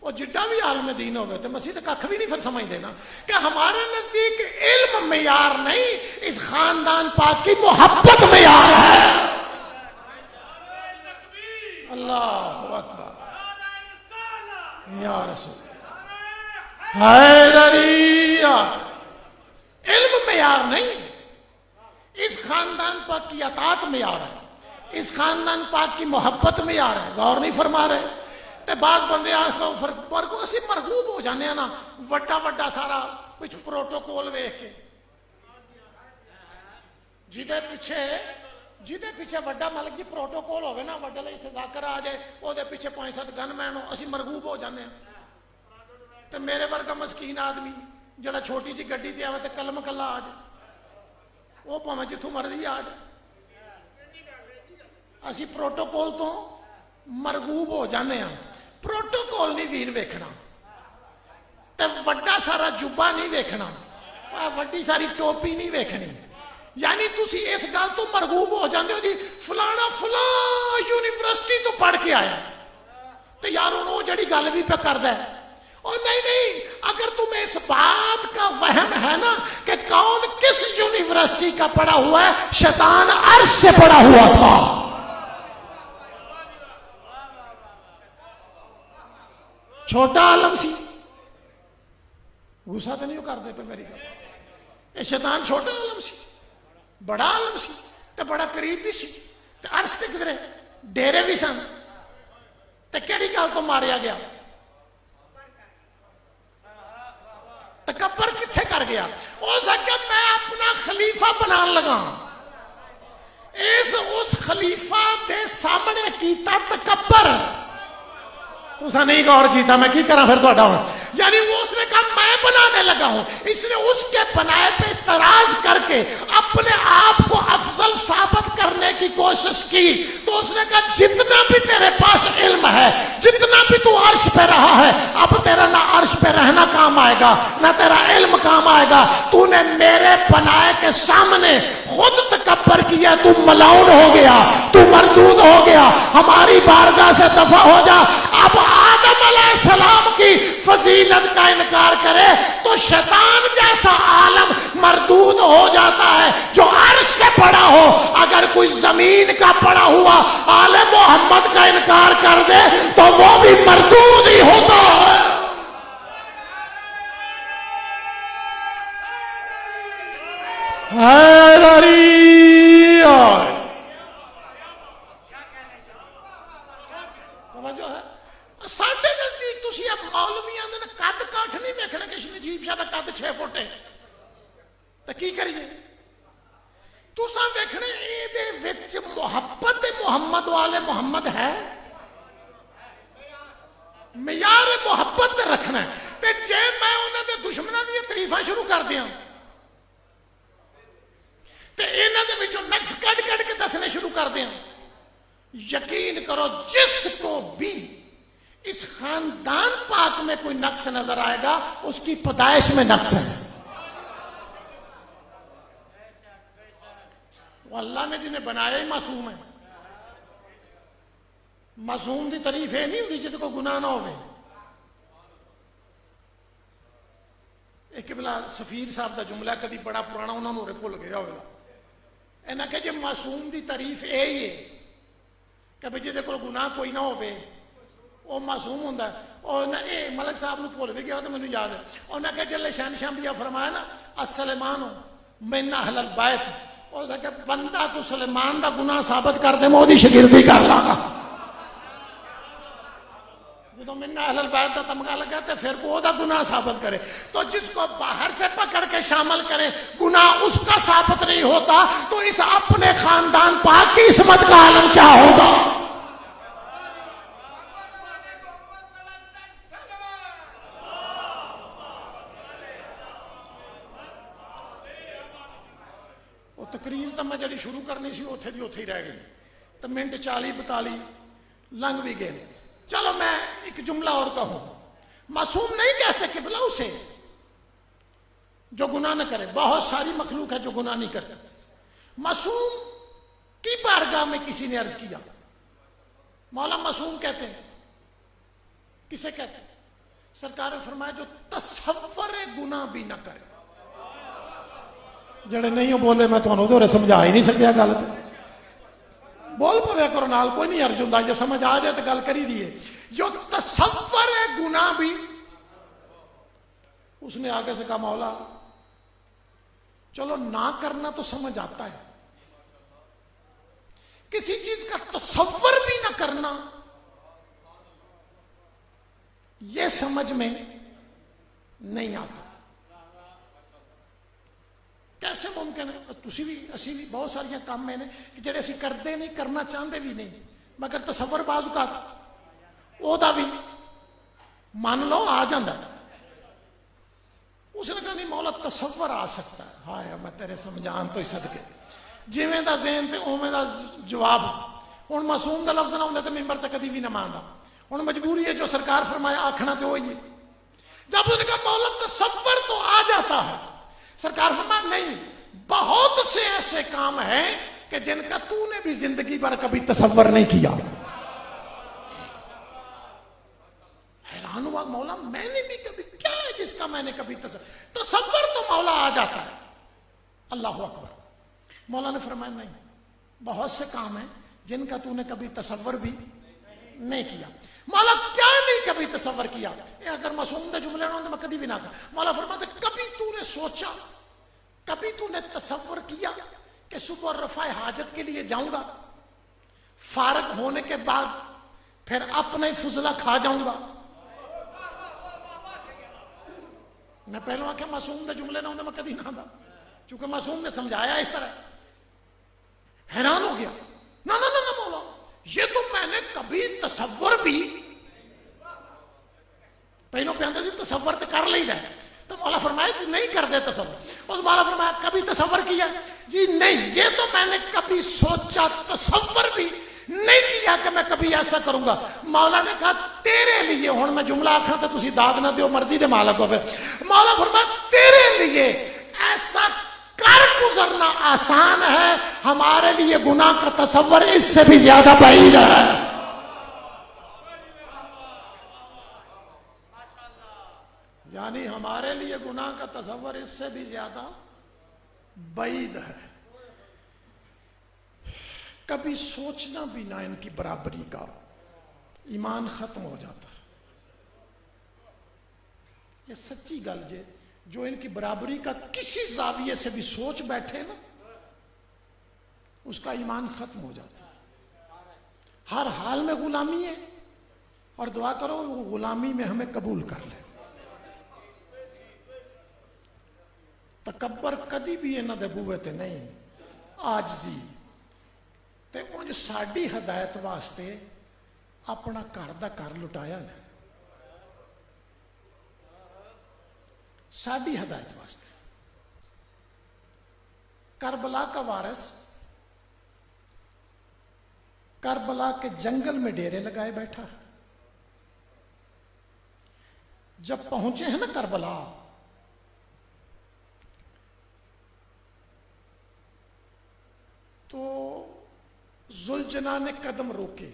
وہ جڈا بھی عالم دین ہوگا تو مسیح کھ بھی نہیں پھر سمجھ دینا کہ ہمارے نزدیک علم معیار نہیں, اس خاندان پاک کی محبت معیار ہے. اللہ اکبر یا رسول حیدریہ. علم معیار نہیں, اس خاندان پاک کی اطاعت معیار ہے, اس خاندان پاک کی محبت معیار ہے. غور نہیں فرما رہے؟ تے بعض بندے اسی مرغوب ہو جانے ہیں نا وڈا وڈا سارا پچھ پروٹوکول ویکھ کے, جیدے پیچھے وڈا ملک جی پروٹوکول ہوگا نا, وڈا لئی ذاکر آ جائے وہ دے پیچھے 5-7 گن مین ہو, اسی مرغوب ہو جانے ہیں. تے میرے ورگا مسکین آدمی جڑا چھوٹی جی گڈی تے آوے تے کلم کلا آ جائے, وہ پاویں جتھوں مرضی آ جائے. اسی پروٹوکول تو مرغوب ہو جانے ہیں. پروٹوکول نہیں ویر ویکھنا, تے وڈا سارا جبا نہیں ویکھنا, وڈی ساری ٹوپی نہیں ویکھنی. یعنی تسی اس گل تو مرغوب ہو جاندے ہو جی فلانا فلاں یونیورسٹی تو پڑھ کے آیا تو یار وہ جڑی گل بھی پہ کردا ہے. اور نہیں, اگر تمہیں اس بات کا وہم ہے نا کہ کون کس یونیورسٹی کا پڑھا ہوا ہے, شیطان عرش سے پڑھا ہوا تھا. چھوٹا عالم سی, غصہ تو نہیں کرتے پہ میری گل. یہ شیطان چھوٹا عالم سی, بڑا عالم سی, تے بڑا قریب بھی سی, تے عرش تے کدھر ڈیرے بھی سن, تے کیڑی گل تو ماریا گیا, تکبر کتھے کر گیا. او سکے میں اپنا خلیفہ بنان لگا, اس خلیفہ دے سامنے کیتا تکبر. تسا نہیں غور کیتا, میں کی کرا پھر تہاڈا ہوں. یعنی وہ اس نے کہا میں بنانے لگا ہوں, اس نے اس کے بنائے پہ اعتراض کر کے اپنے آپ کو افضل ثابت کرنے کی کوشش کی. تو اس نے کہا جتنا بھی تیرے پاس علم ہے, جتنا بھی تو عرش پہ رہا ہے, اب تیرا نہ عرش پہ رہنا کام آئے گا، نہ تیرا علم کام آئے گا. تو نے میرے بنائے کے سامنے خود تکبر کیا، تو ملعون ہو گیا، تو مردود ہو گیا. ہماری بارگاہ سے دفع ہو جا. اب آدم علیہ السلام کی فضیلت کا انکار کرے تو شیطان جیسا عالم مردود ہو جاتا ہے جو عرش سے بڑا ہو. اگر کوئی زمین کا پڑا ہوا آل محمد کا انکار کر دے تو وہ بھی مردود ہی ہوتا ہے. توجہ ہے ساڈے نزدیک تسی اب مولویاں دے قد کاٹھ نہیں ویکھنا کہ نجیب شاہ دا قد 6 فٹ ہے تے کی کریے. تساں ویکھنے اے دے وچ محبت محمد والے محمد ہے، معیار محبت رکھنا ہے. تے جے میں انہاں دے دشمناں دی تعریفاں شروع کر دیاں تے انہاں دے وچوں نقص کڈ کے دسنے شروع کر دیاں، یقین کرو جس کو بھی اس خاندان پاک میں کوئی نقص نظر آئے گا اس کی پیدائش میں نقص ہے. وہ اللہ نے جنہیں بنایا ہی معصوم ہے. معصوم دی تعریف یہ نہیں ہوتی جس کو گناہ نہ ہوئے. ایک بلا سفیر صاحب دا جملہ کدی بڑا پرانا انہوں نے بھول گیا ہوگا. انہاں کہ جی معصوم دی تعریف یہی ہے کہ بھئی جے کو گناہ کوئی نہ ہوئے وہ معصوم ہوتا ہے. اور اے ملک صاحب نے بھول بھی گیا تو مجھے یاد ہے. انہاں کہ جل شان شامبیا فرمایا نا السلمان من اہل البیت، اور کہ بندہ کو سلیمان دا گناہ ثابت کر دے میں وہ دی شگردی کر لاگا. جدو من اہل البیت دا تمغہ لگا تے پھر وہ دا گناہ ثابت کرے. تو جس کو باہر سے پکڑ کے شامل کرے گناہ اس کا ثابت نہیں ہوتا تو اس اپنے خاندان پاک کی عصمت کا عالم کیا ہوگا. تقریر تو میں جڑی شروع کرنی سی اوتھے دی اوتھے ہی رہ گئی تو منٹ 40-42 لنگ بھی گئے. چلو میں ایک جملہ اور کہوں. معصوم نہیں کہتے قبلہ اسے جو گناہ نہ کرے. بہت ساری مخلوق ہے جو گناہ نہیں کرتے. معصوم کی بارگاہ میں کسی نے عرض کیا مولا معصوم کہتے ہیں کسے کہتے ہیں؟ سرکار نے فرمایا جو تصور گناہ بھی نہ کرے. جڑے نہیں بولے میں تھانوں ادھر سمجھا ہی نہیں سکیا گل. بول پوے کرو نال کوئی نہیں عرض ہوندا. جے سمجھ آ جائے تو گل کری دیے. جو تصور ہے گناہ بھی اس نے آگے سے کہا مولا چلو نہ کرنا تو سمجھ آتا ہے، کسی چیز کا تصور بھی نہ کرنا یہ سمجھ میں نہیں آتا. کیسے ممکن ہے؟ تسی بھی اسی بھی بہت ساری کام میں نے کہ جڑے اسی کرتے نہیں کرنا چاہتے بھی نہیں مگر تصور بعض اوقات وہ دا بھی مان لو آ جاندہ. اس نے کہا نہیں مولا تصور آ سکتا ہے. ہائے میں تیرے سمجھان تو ہی صدقے جویں دا ذہن تے اوویں دا جواب. ہن معصوم دا لفظ نہ ہوندا تے ممبر تے کدی بھی نہ ماندا. ہن مجبوری ہے جو سرکار فرمایا آکھنا تے وہی ہے. جب اس نے کہا مولا تصور تو آ جاتا ہے، سرکار فرمایا نہیں بہت سے ایسے کام ہیں کہ جن کا تو نے بھی زندگی بھر کبھی تصور نہیں کیا. حیران ہوا مولا میں نے بھی کبھی کیا ہے جس کا میں نے کبھی تصور تو مولا آ جاتا ہے. اللہ اکبر. مولا نے فرمایا نہیں بہت سے کام ہیں جن کا تو نے کبھی تصور بھی نہیں کیا. مولا کیا نہیں کبھی تصور کیا؟ اگر معصوم دے جملے نہ ہوں تو میں کبھی بھی نہ کہا. مولا فرماتے کبھی تو نے سوچا، کبھی تو نے تصور کیا کہ صبح رفع حاجت کے لیے جاؤں گا، فارغ ہونے کے بعد پھر اپنے فضلہ کھا جاؤں گا؟ میں پہلے آکھا معصوم دے جملے نہ ہوں تو میں کبھی نہ دا، چونکہ معصوم نے سمجھایا اس طرح. حیران ہو گیا. نہ نہ نہ مولا یہ تو میں نے کبھی تصور بھی پہلوں پہ اندر سے تصور تو کر لی ہے. تو مولا فرمایا کہ نہیں کر دے تصور. اس مولا فرمایا کبھی تصور کیا؟ جی نہیں. یہ تو میں نے کبھی سوچا تصور بھی نہیں کیا کہ میں کبھی ایسا کروں گا. مولا نے کہا تیرے لیے, ہوں میں جملہ آکھاں تو تسی داد نہ دیو, مرضی دے مالک ہو. پھر مولا فرمایا تیرے لیے ایسا کر گزرنا آسان ہے, ہمارے لیے گناہ کا تصور اس سے بھی زیادہ بعید ہے. یعنی ہمارے لیے گناہ کا تصور اس سے بھی زیادہ بعید ہے. کبھی سوچنا بھی نہ ان کی برابری کا, ایمان ختم ہو جاتا ہے. یہ سچی گل جے, جو ان کی برابری کا کسی زاویے سے بھی سوچ بیٹھے نا, اس کا ایمان ختم ہو جاتا ہے. ہر حال میں غلامی ہے, اور دعا کرو وہ غلامی میں ہمیں قبول کر لے. تکبر کدی بھی انہاں دے بوئے تے نہیں, عاجزی تے انج ساڈی ہدایت واسطے اپنا گھر دا گھر لٹایا نا, ساڈی ہدایت واسطے. کربلا کا وارث کربلا کے جنگل میں ڈیرے لگائے بیٹھا. جب پہنچے ہیں نا کربلا, تو ذوالجناح نے قدم روکے.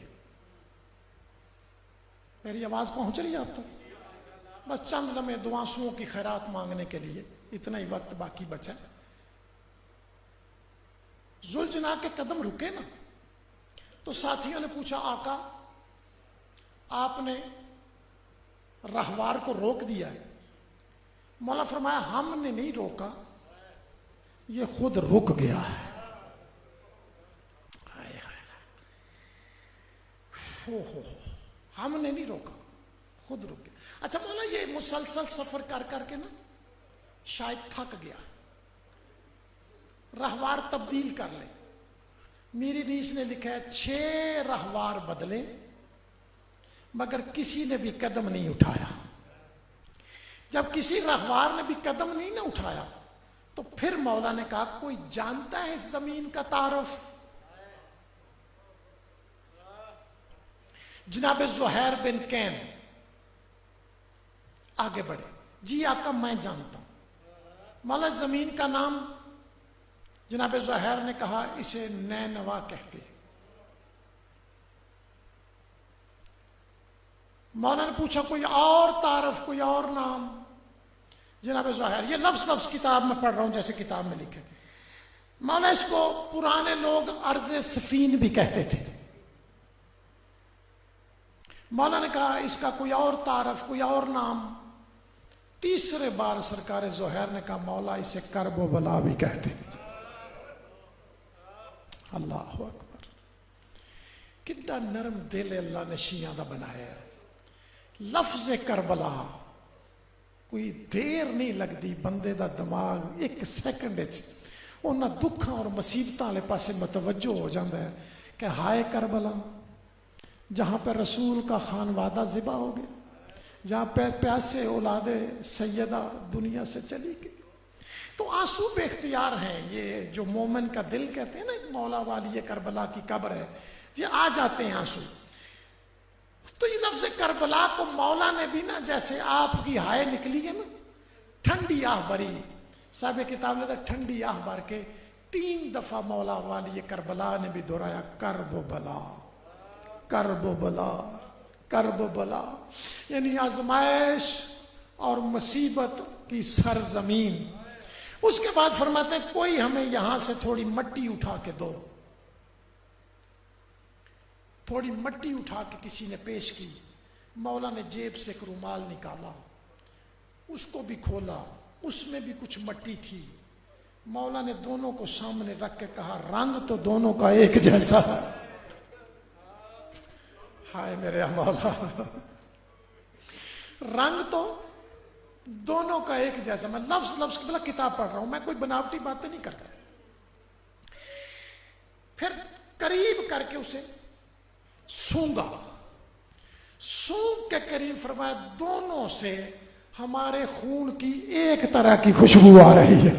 میری آواز پہنچ رہی ہے آپ تک؟ بس چند لمحے دعاسوں کی خیرات مانگنے کے لیے, اتنا ہی وقت باقی بچا. ذوالجناح کے قدم رکے نا, تو ساتھیوں نے پوچھا آقا آپ نے راہوار کو روک دیا ہے. مولا فرمایا ہم نے نہیں روکا, یہ خود رک گیا ہے. ہم نے نہیں روکا, خود رک گیا. اچھا مولا یہ مسلسل سفر کر کر کے نا شاید تھک گیا, راہوار تبدیل کر لیں. میری نیس نے لکھا ہے 6 راہوار بدلے مگر کسی نے بھی قدم نہیں اٹھایا. جب کسی راہوار نے بھی قدم نہیں نہ اٹھایا تو پھر مولا نے کہا کوئی جانتا ہے اس زمین کا تعارف؟ جناب زہیر بن کین آگے بڑھے. جی آقا میں جانتا ہوں. مولا زمین کا نام, جناب زہیر نے کہا اسے نینوا کہتے. مولا نے پوچھا کوئی اور تعارف, کوئی اور نام؟ جناب زہیر, یہ لفظ کتاب میں پڑھ رہا ہوں جیسے کتاب میں لکھے. مولا اس کو پرانے لوگ ارض سفین بھی کہتے تھے. مولا نے کہا اس کا کوئی اور تعارف, کوئی اور نام؟ تیسرے بار سرکار زہیر نے کہا مولا اسے کرب و بلا بھی کہتے. اللہ اکبر, کتنا نرم دل اللہ نے شیعہ دا بنایا ہے. لفظ کربلا کوئی دیر نہیں لگتی, بندے دا دماغ ایک سیکنڈ انہاں دکھاں اور مصیبتاں والے پاسے متوجہ ہو جاتا ہے کہ ہائے کربلا, جہاں پہ رسول کا خانوادہ ذبح ہو گیا, جہاں پہ پیاسے اولاد سیدہ دنیا سے چلی گئی. تو آنسو بے اختیار ہیں. یہ جو مومن کا دل کہتے ہیں نا, ایک مولا والی یہ کربلا کی قبر ہے, یہ آ جاتے ہیں آنسو. تو یہ لفظ کربلا کو مولا نے بھی نا, جیسے آپ کی ہائے نکلی ہے نا, ٹھنڈی آہ بری. صاحب کتاب لیتا ٹھنڈی آہ بھر کے 3 دفعہ مولا والی یہ کربلا نے بھی دہرایا, کرب و بلا, کرب و بلا, کرب و بلا. یعنی آزمائش اور مصیبت کی سرزمین. اس کے بعد فرماتے ہیں کوئی ہمیں یہاں سے تھوڑی مٹی اٹھا کے دو. تھوڑی مٹی اٹھا کے کسی نے پیش کی. مولا نے جیب سے ایک رومال نکالا, اس کو بھی کھولا, اس میں بھی کچھ مٹی تھی. مولا نے دونوں کو سامنے رکھ کے کہا رنگ تو دونوں کا ایک جیسا ہے. ہائے میرے مولا, رنگ تو دونوں کا ایک جیسا. میں لفظ کی طرح کتاب پڑھ رہا ہوں, میں کوئی بناوٹی باتیں نہیں کرتا. پھر قریب کر کے اسے سونگا. سونگ کے قریب فرمایا دونوں سے ہمارے خون کی ایک طرح کی خوشبو آ رہی ہے.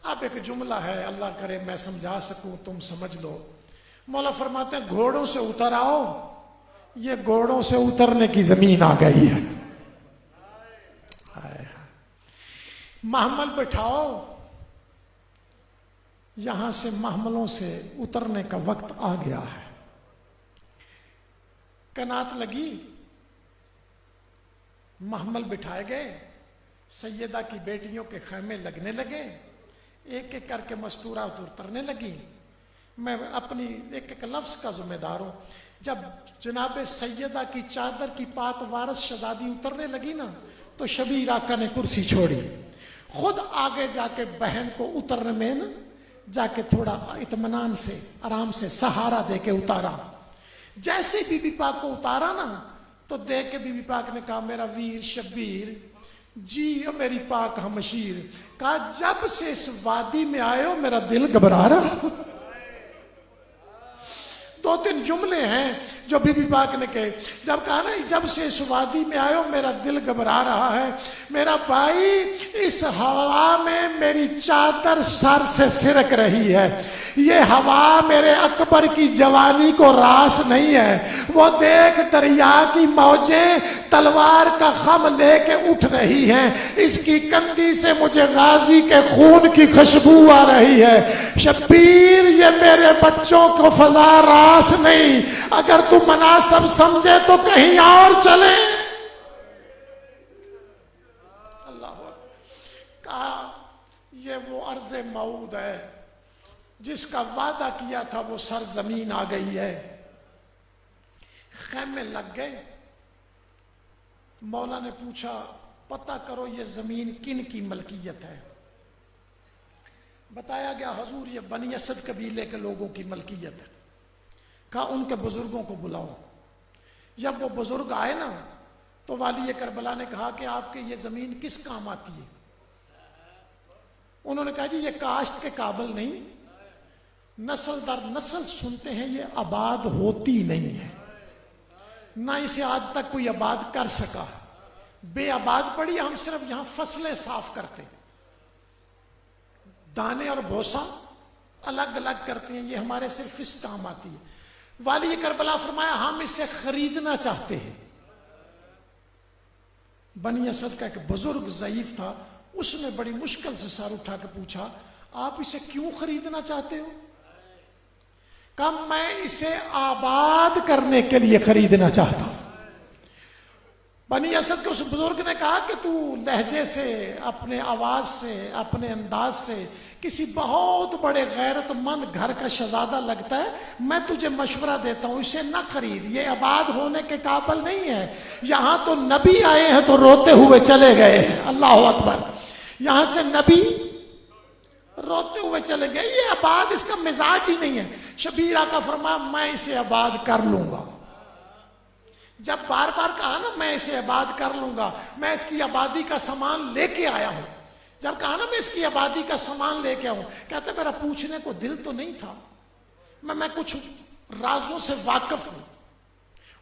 اب ایک جملہ ہے، اللہ کرے میں سمجھا سکوں تم سمجھ لو۔ مولا فرماتے ہیں گھوڑوں سے اتر آؤ، یہ گھوڑوں سے اترنے کی زمین آ گئی ہے۔ محمل بٹھاؤ، یہاں سے محملوں سے اترنے کا وقت آ گیا ہے۔ کنات لگی، محمل بٹھائے گئے، سیدہ کی بیٹیوں کے خیمے لگنے لگے، ایک ایک کر کے مستورات اترنے لگی۔ میں اپنی ایک ایک لفظ کا ذمہ دار ہوں۔ جب جناب سیدہ کی چادر کی پاک وارث شہزادی اترنے لگی نا، تو شبیر آقا نے کرسی چھوڑی، خود آگے جا کے بہن کو اترنے میں نا جا کے تھوڑا اطمینان سے آرام سے سہارا دے کے اتارا۔ جیسے بی بی پاک کو اتارا نا تو دیکھ کے بی بی پاک نے کہا میرا ویر شبیر جی میری پاک ہمشیر، کہا جب سے اس وادی میں آئے ہو میرا دل گھبرا رہا۔ دو تین جملے ہیں جو بی بی پاک نے کہے، جب کہا نا جب سے اس وادی میں آئے ہو میرا دل گھبرا رہا ہے، میرا بھائی اس ہوا میں میری چادر سر سے سرک رہی ہے، یہ ہوا میرے اکبر کی جوانی کو راس نہیں ہے، وہ دیکھ دریا کی موجیں تلوار کا خم لے کے اٹھ رہی ہیں، اس کی کندھی سے مجھے غازی کے خون کی خوشبو آ رہی ہے، شبیر یہ میرے بچوں کو فضا راس نہیں، اگر تو مناسب سمجھے تو کہیں اور چلے۔ اللہ کہا یہ وہ ارض موعود ہے جس کا وعدہ کیا تھا، وہ سرزمین آ گئی ہے۔ خیمے لگ گئے، مولا نے پوچھا پتہ کرو یہ زمین کن کی ملکیت ہے؟ بتایا گیا حضور یہ بنی اسد قبیلے کے لوگوں کی ملکیت ہے۔ کہا ان کے بزرگوں کو بلاؤ۔ جب وہ بزرگ آئے نا تو والی کربلا نے کہا کہ آپ کے یہ زمین کس کام آتی ہے؟ انہوں نے کہا جی یہ کاشت کے قابل نہیں، نسل در نسل سنتے ہیں یہ آباد ہوتی نہیں ہے، نہ اسے آج تک کوئی آباد کر سکا، بے آباد پڑی، ہم صرف یہاں فصلیں صاف کرتے، دانے اور بھوسا الگ الگ کرتے ہیں، یہ ہمارے صرف اس کام آتی ہے۔ والی کربلا فرمایا ہم اسے خریدنا چاہتے ہیں۔ بنی اسد کا ایک بزرگ ضعیف تھا، اس نے بڑی مشکل سے سر اٹھا کے پوچھا آپ اسے کیوں خریدنا چاہتے ہو؟ کہا میں اسے آباد کرنے کے لیے خریدنا چاہتا ہوں۔ بنی اسد کے اس بزرگ نے کہا کہ تو لہجے سے، اپنے آواز سے، اپنے انداز سے کسی بہت بڑے غیرت مند گھر کا شہزادہ لگتا ہے، میں تجھے مشورہ دیتا ہوں اسے نہ خرید، یہ آباد ہونے کے قابل نہیں ہے۔ یہاں تو نبی آئے ہیں تو روتے ہوئے چلے گئے ہیں، اللہ اکبر، یہاں سے نبی روتے ہوئے چلے گئے، یہ آباد اس کا مزاج ہی نہیں ہے۔ شبیر آقا فرمایا میں اسے آباد کر لوں گا۔ جب بار بار کہا نا میں اسے آباد کر لوں گا، میں اس کی آبادی کا سامان لے کے آیا ہوں، جب کہا نا میں اس کی آبادی کا سامان لے کے آؤں، کہتے میرا پوچھنے کو دل تو نہیں تھا، میں کچھ رازوں سے واقف ہوں،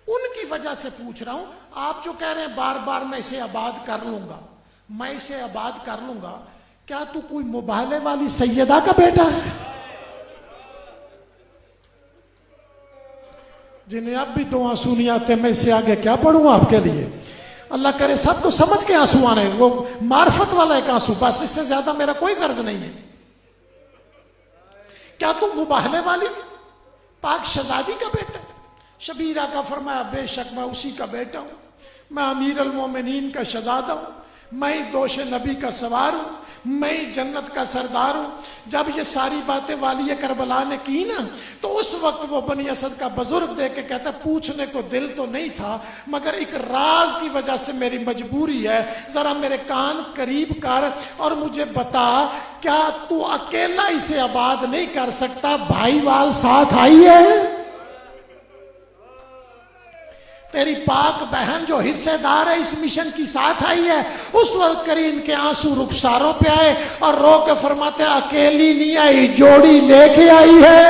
ان کی وجہ سے پوچھ رہا ہوں۔ آپ جو کہہ رہے ہیں بار بار میں اسے آباد کر لوں گا، میں اسے آباد کر لوں گا، کیا تو کوئی مبالغے والی سیدہ کا بیٹا ہے جنہیں اب بھی تو آنسو نہیں آتے؟ میں اس سے آگے کیا پڑھوں آپ کے لیے؟ اللہ کرے سب کو سمجھ کے آنسو آنے، وہ معرفت والا ایک آنسو، بس اس سے زیادہ میرا کوئی غرض نہیں ہے۔ کیا تو مباہلے والی پاک شہزادی کا بیٹا؟ شبیر آقا فرمایا بے شک میں اسی کا بیٹا ہوں، میں امیر المومنین کا شہزادہ ہوں، میں دوش نبی کا سوار ہوں، میں جنت کا سردار ہوں۔ جب یہ ساری باتیں والی کربلا نے کی نا تو اس وقت وہ بنی اسد کا بزرگ دیکھ کے کہتا پوچھنے کو دل تو نہیں تھا مگر ایک راز کی وجہ سے میری مجبوری ہے، ذرا میرے کان قریب کر اور مجھے بتا کیا تو اکیلا اسے آباد نہیں کر سکتا، بھائی وال ساتھ آئی ہے؟ تیری پاک بہن جو حصے دار ہے اس مشن کی ساتھ آئی ہے؟ اس وقت کریم کے آنسو رخساروں پہ آئے اور رو کے فرماتے اکیلی نہیں آئی، جوڑی لے کے آئی ہے۔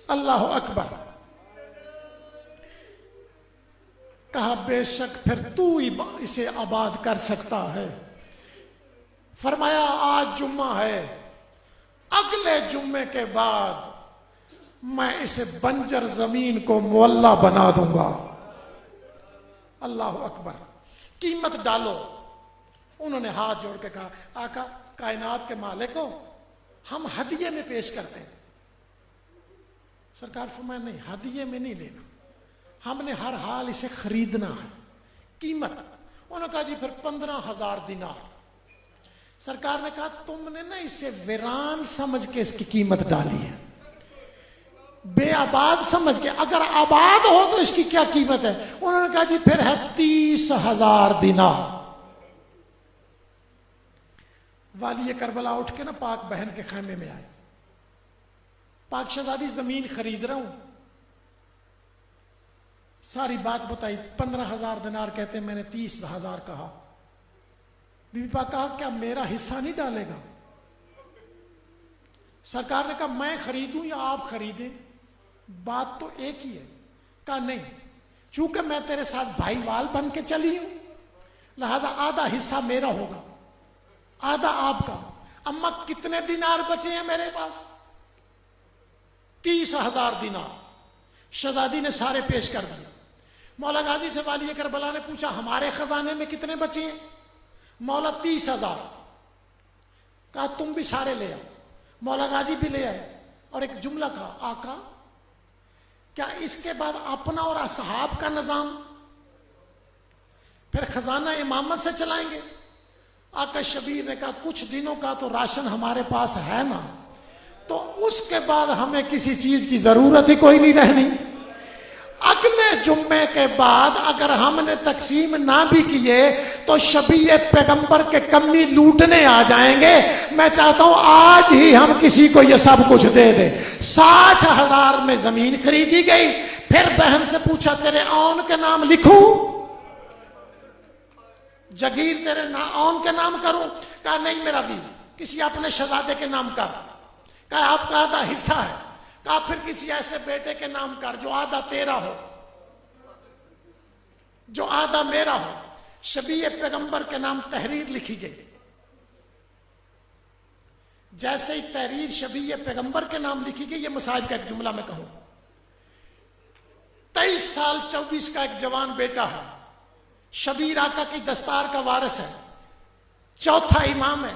اللہ اکبر۔ کہا بے شک پھر تو ہی اسے آباد کر سکتا ہے۔ فرمایا آج جمعہ ہے، اگلے جمعے کے بعد میں اس بنجر زمین کو معلّہ بنا دوں گا۔ اللہ اکبر، قیمت ڈالو۔ انہوں نے ہاتھ جوڑ کے کہا آقا کائنات کے مالک ہو، ہم ہدیے میں پیش کرتے ہیں۔ سرکار فرمایا نہیں، ہدیے میں نہیں لینا، ہم نے ہر حال اسے خریدنا ہے۔ قیمت، انہوں نے کہا جی پھر 15,000 دینار۔ سرکار نے کہا تم نے نا اسے ویران سمجھ کے اس کی قیمت ڈالی ہے، بے آباد سمجھ کے، اگر آباد ہو تو اس کی کیا قیمت ہے؟ انہوں نے کہا جی پھر ہے 30,000 دینار۔ والی کربلا اٹھ کے نا پاک بہن کے خیمے میں آئے، پاک شہزادی زمین خرید رہا ہوں، ساری بات بتائی۔ 15,000 دینار کہتے ہیں، میں نے 30,000 کہا۔ بی بی پاک کہا کیا میرا حصہ نہیں ڈالے گا؟ سرکار نے کہا میں خریدوں یا آپ خریدیں، بات تو ایک ہی ہے۔ کہا نہیں، چونکہ میں تیرے ساتھ بھائی وال بن کے چلی ہوں، لہذا آدھا حصہ میرا ہوگا، آدھا آپ کا۔ اما کتنے دینار بچے ہیں میرے پاس؟ 30,000 دینار۔ شہزادی نے سارے پیش کر دیے۔ مولا غازی سے والی کربلا نے پوچھا ہمارے خزانے میں کتنے بچے ہیں؟ مولا 30,000۔ کہا تم بھی سارے لے آؤ۔ مولا غازی بھی لے آئے اور ایک جملہ کہا آقا کیا اس کے بعد اپنا اور اصحاب کا نظام پھر خزانہ امامت سے چلائیں گے؟ آقا شبیر نے کہا کچھ دنوں کا تو راشن ہمارے پاس ہے نا، تو اس کے بعد ہمیں کسی چیز کی ضرورت ہی کوئی نہیں رہنی۔ اگلے جمعے کے بعد اگر ہم نے تقسیم نہ بھی کیے تو شبیہ پیغمبر کے کمی لوٹنے آ جائیں گے۔ میں چاہتا ہوں آج ہی ہم کسی کو یہ سب کچھ دے دیں۔ 60,000 میں زمین خریدی گئی۔ پھر بہن سے پوچھا تیرے اون کے نام لکھوں، جگیر تیرے اون کے نام کروں؟ کہا نہیں میرا بھی، کسی اپنے شہزادے کے نام کر۔ کہا آپ کا آدھا حصہ ہے۔ کہا پھر کسی ایسے بیٹے کے نام کر جو آدھا تیرا ہو، جو آدھا میرا ہو۔ شبیہ پیغمبر کے نام تحریر لکھی گئی۔ جیسے ہی تحریر شبیہ پیغمبر کے نام لکھی گئی، یہ مصائب کا ایک جملہ میں کہوں، 23 سال 24 کا ایک جوان بیٹا ہے، شبیر آقا کی دستار کا وارث ہے، چوتھا امام ہے۔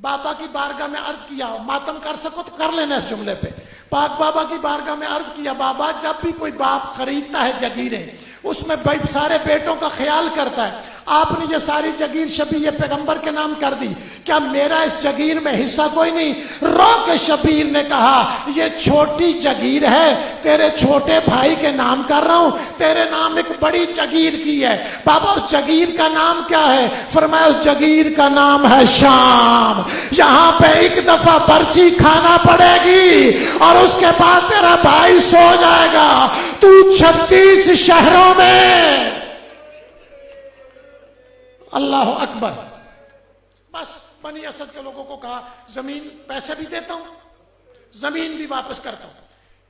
بابا کی بارگاہ میں عرض کیا، ماتم کر سکو تو کر لینا اس جملے پہ۔ پاک بابا کی بارگاہ میں عرض کیا بابا جب بھی کوئی باپ خریدتا ہے جگیریں اس میں سارے بیٹوں کا خیال کرتا ہے، آپ نے یہ ساری جگیر شبیہ پیغمبر کے نام کر دی، کیا میرا اس جگیر میں حصہ کوئی نہیں؟ رو کے شبیر نے کہا یہ چھوٹی جگیر ہے، تیرے چھوٹے بھائی کے نام کر رہا ہوں، تیرے نام ایک بڑی جگیر کی ہے۔ بابا اس جگیر کا نام کیا ہے؟ فرمایا اس جگیر کا نام ہے شام، یہاں پہ ایک دفعہ پرچی کھانا پڑے گی اور اس کے بعد تیرا بھائی سو جائے گا، تو 36 شہروں میں۔ اللہ اکبر۔ بس بنی اسد کے لوگوں کو کہا زمین پیسے بھی دیتا ہوں، زمین بھی واپس کرتا ہوں،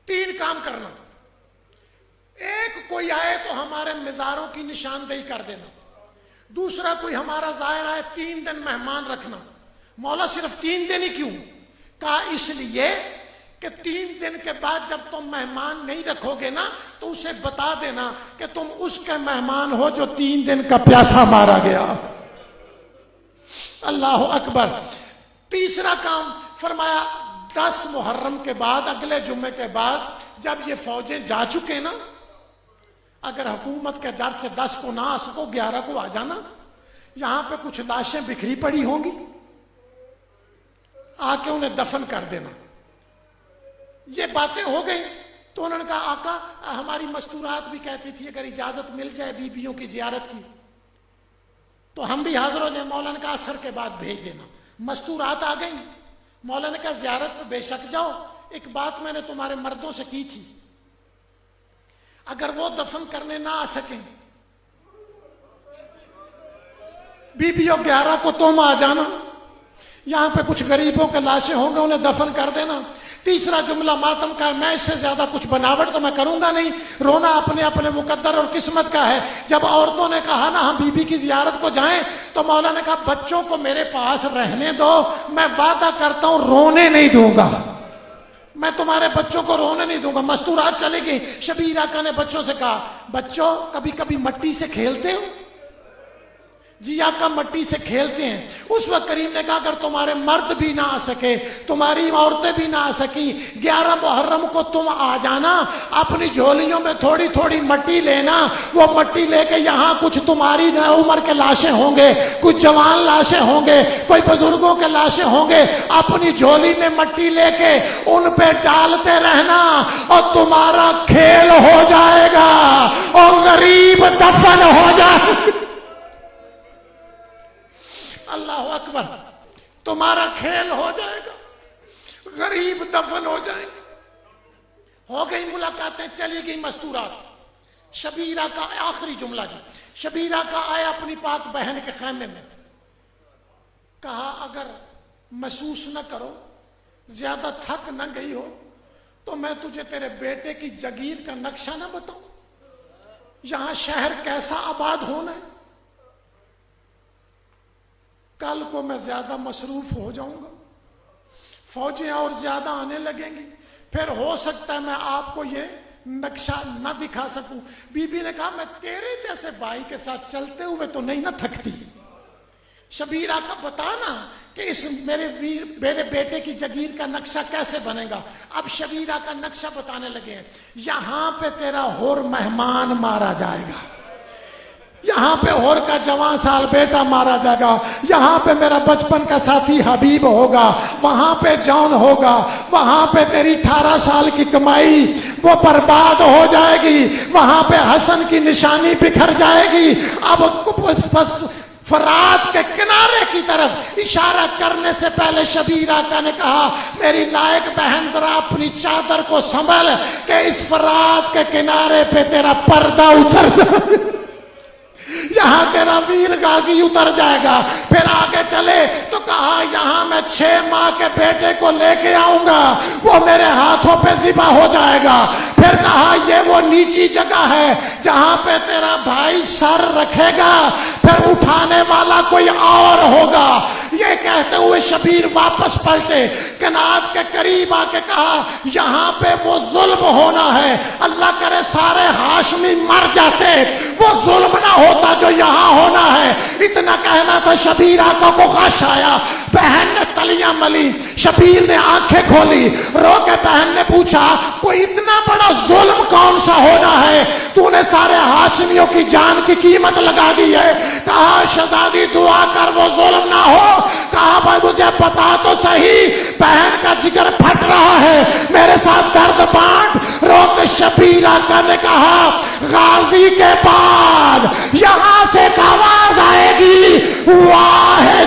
3 کام کرنا۔ ایک کوئی آئے تو ہمارے مزاروں کی نشاندہی کر دینا، دوسرا کوئی ہمارا ظاہر آئے 3 دن مہمان رکھنا۔ مولا صرف 3 دن ہی کیوں؟ کہا اس لیے کہ 3 دن کے بعد جب تم مہمان نہیں رکھو گے نا تو اسے بتا دینا کہ تم اس کے مہمان ہو جو 3 دن کا پیاسا مارا گیا۔ اللہ اکبر۔ تیسرا کام فرمایا 10 محرم کے بعد، اگلے جمعے کے بعد جب یہ فوجیں جا چکے نا، اگر حکومت کے در سے 10 کو نہ آ سکو 11 کو آ جانا، یہاں پہ کچھ لاشیں بکھری پڑی ہوں گی، آ کے انہیں دفن کر دینا۔ یہ باتیں ہو گئی تو انہوں نے کہا آقا ہماری مستورات بھی کہتی تھی اگر اجازت مل جائے بیویوں کی زیارت کی تو ہم بھی حاضر ہو جائیں۔ مولا نے کہا عصر کے بعد بھیج دینا۔ مستورات آ گئیں، مولا نے کہا زیارت پہ بے شک جاؤ، ایک بات میں نے تمہارے مردوں سے کی تھی، اگر وہ دفن کرنے نہ آ سکیں بیویوں 11 کو تم آ جانا، یہاں پہ کچھ غریبوں کے لاشیں ہوں گے انہیں دفن کر دینا، تیسرا جملہ ماتم کا ہے، میں اس سے زیادہ کچھ بناوٹ تو میں کروں گا نہیں، رونا اپنے اپنے مقدر اور قسمت کا ہے۔ جب عورتوں نے کہا نا ہم بی بی کی زیارت کو جائیں تو مولا نے کہا بچوں کو میرے پاس رہنے دو، میں وعدہ کرتا ہوں رونے نہیں دوں گا، میں تمہارے بچوں کو رونے نہیں دوں گا۔ مستورات چلے گئی۔ شبیر آقا نے بچوں سے کہا بچوں کبھی کبھی مٹی سے کھیلتے ہو؟ جی آقا مٹی سے کھیلتے ہیں۔ اس وقت کریم نے کہا اگر تمہارے مرد بھی نہ آ سکے، تمہاری عورتیں بھی نہ آ سکی، 11 محرم کو تم آ جانا، اپنی جھولیوں میں تھوڑی تھوڑی مٹی لینا، وہ مٹی لے کے یہاں کچھ تمہاری عمر کے لاشیں ہوں گے، کچھ جوان لاشیں ہوں گے، کوئی بزرگوں کے لاشیں ہوں گے، اپنی جھولی میں مٹی لے کے ان پہ ڈالتے رہنا اور تمہارا کھیل ہو جائے گا اور غریب دفن ہو جائے گا۔ اللہ اکبر، تمہارا کھیل ہو جائے گا، غریب دفن ہو جائیں گے۔ ہو گئی ملاقاتیں، چلی گئی مستورات۔ شبیرہ کا آخری جملہ جی، شبیرہ کا آیا اپنی پاک بہن کے خیمے میں، کہا اگر محسوس نہ کرو، زیادہ تھک نہ گئی ہو تو میں تجھے تیرے بیٹے کی جگیر کا نقشہ نہ بتاؤں، یہاں شہر کیسا آباد ہونا ہے، کل کو میں زیادہ مصروف ہو جاؤں گا، فوجیں اور زیادہ آنے لگیں گی، پھر ہو سکتا ہے میں آپ کو یہ نقشہ نہ دکھا سکوں۔ بی بی نے کہا میں تیرے جیسے بھائی کے ساتھ چلتے ہوئے تو نہیں نہ تھکتی، شبیرہ کا بتانا کہ اس میرے بیٹے کی جگیر کا نقشہ کیسے بنے گا۔ اب شبیرہ کا نقشہ بتانے لگے ہیں، یہاں پہ تیرا ہور مہمان مارا جائے گا، یہاں پہ ہور کا جوان سال بیٹا مارا جائے گا، یہاں پہ میرا بچپن کا ساتھی حبیب ہوگا، وہاں پہ جان ہوگا، وہاں پہ تیری 18 سال کی کمائی وہ برباد ہو جائے گی، وہاں پہ حسن کی نشانی بکھر جائے گی۔ اب بس فرات کے کنارے کی طرف اشارہ کرنے سے پہلے شبیر آقا نے کہا میری لائق بہن ذرا اپنی چادر کو سنبھل کہ اس فرات کے کنارے پہ تیرا پردہ اتر جائے، یہاں تیرا ویر غازی اتر جائے گا۔ پھر آگے چلے تو کہا یہاں میں 6 ماہ کے بیٹے کو لے کے آؤں گا، وہ میرے ہاتھوں پہ ذبح ہو جائے گا۔ پھر کہا یہ وہ نیچی جگہ ہے جہاں پہ تیرا بھائی سر رکھے گا، پھر اٹھانے والا کوئی اور ہوگا۔ یہ کہتے ہوئے شبیر واپس پلٹے، کنات کے قریب آ کے کہا یہاں پہ وہ ظلم ہونا ہے، اللہ کرے سارے ہاشمی مر جاتے، وہ ظلم نہ ہوتا جو یہاں ہونا ہے۔ اتنا کہنا تھا، شبیر آقا کو غش آیا، بہن نے تلیاں ملی، شبیر نے آنکھیں کھولی، رو کے بہن نے پوچھا کوئی اتنا بڑا ظلم کون سا ہونا ہے، تو نے سارے ہاشمیوں کی جان کی قیمت لگا دی ہے۔ کہا شہزادی دعا کر وہ ظلم نہ ہو۔ کہا بھائی مجھے بتا تو صحیح، بہن کا جگر پھٹ رہا ہے، میرے ساتھ درد بانٹ۔ رو کے شبیر آقا نے کہا غازی کے بعد یہاں سے ایک آواز آئے گی، واہ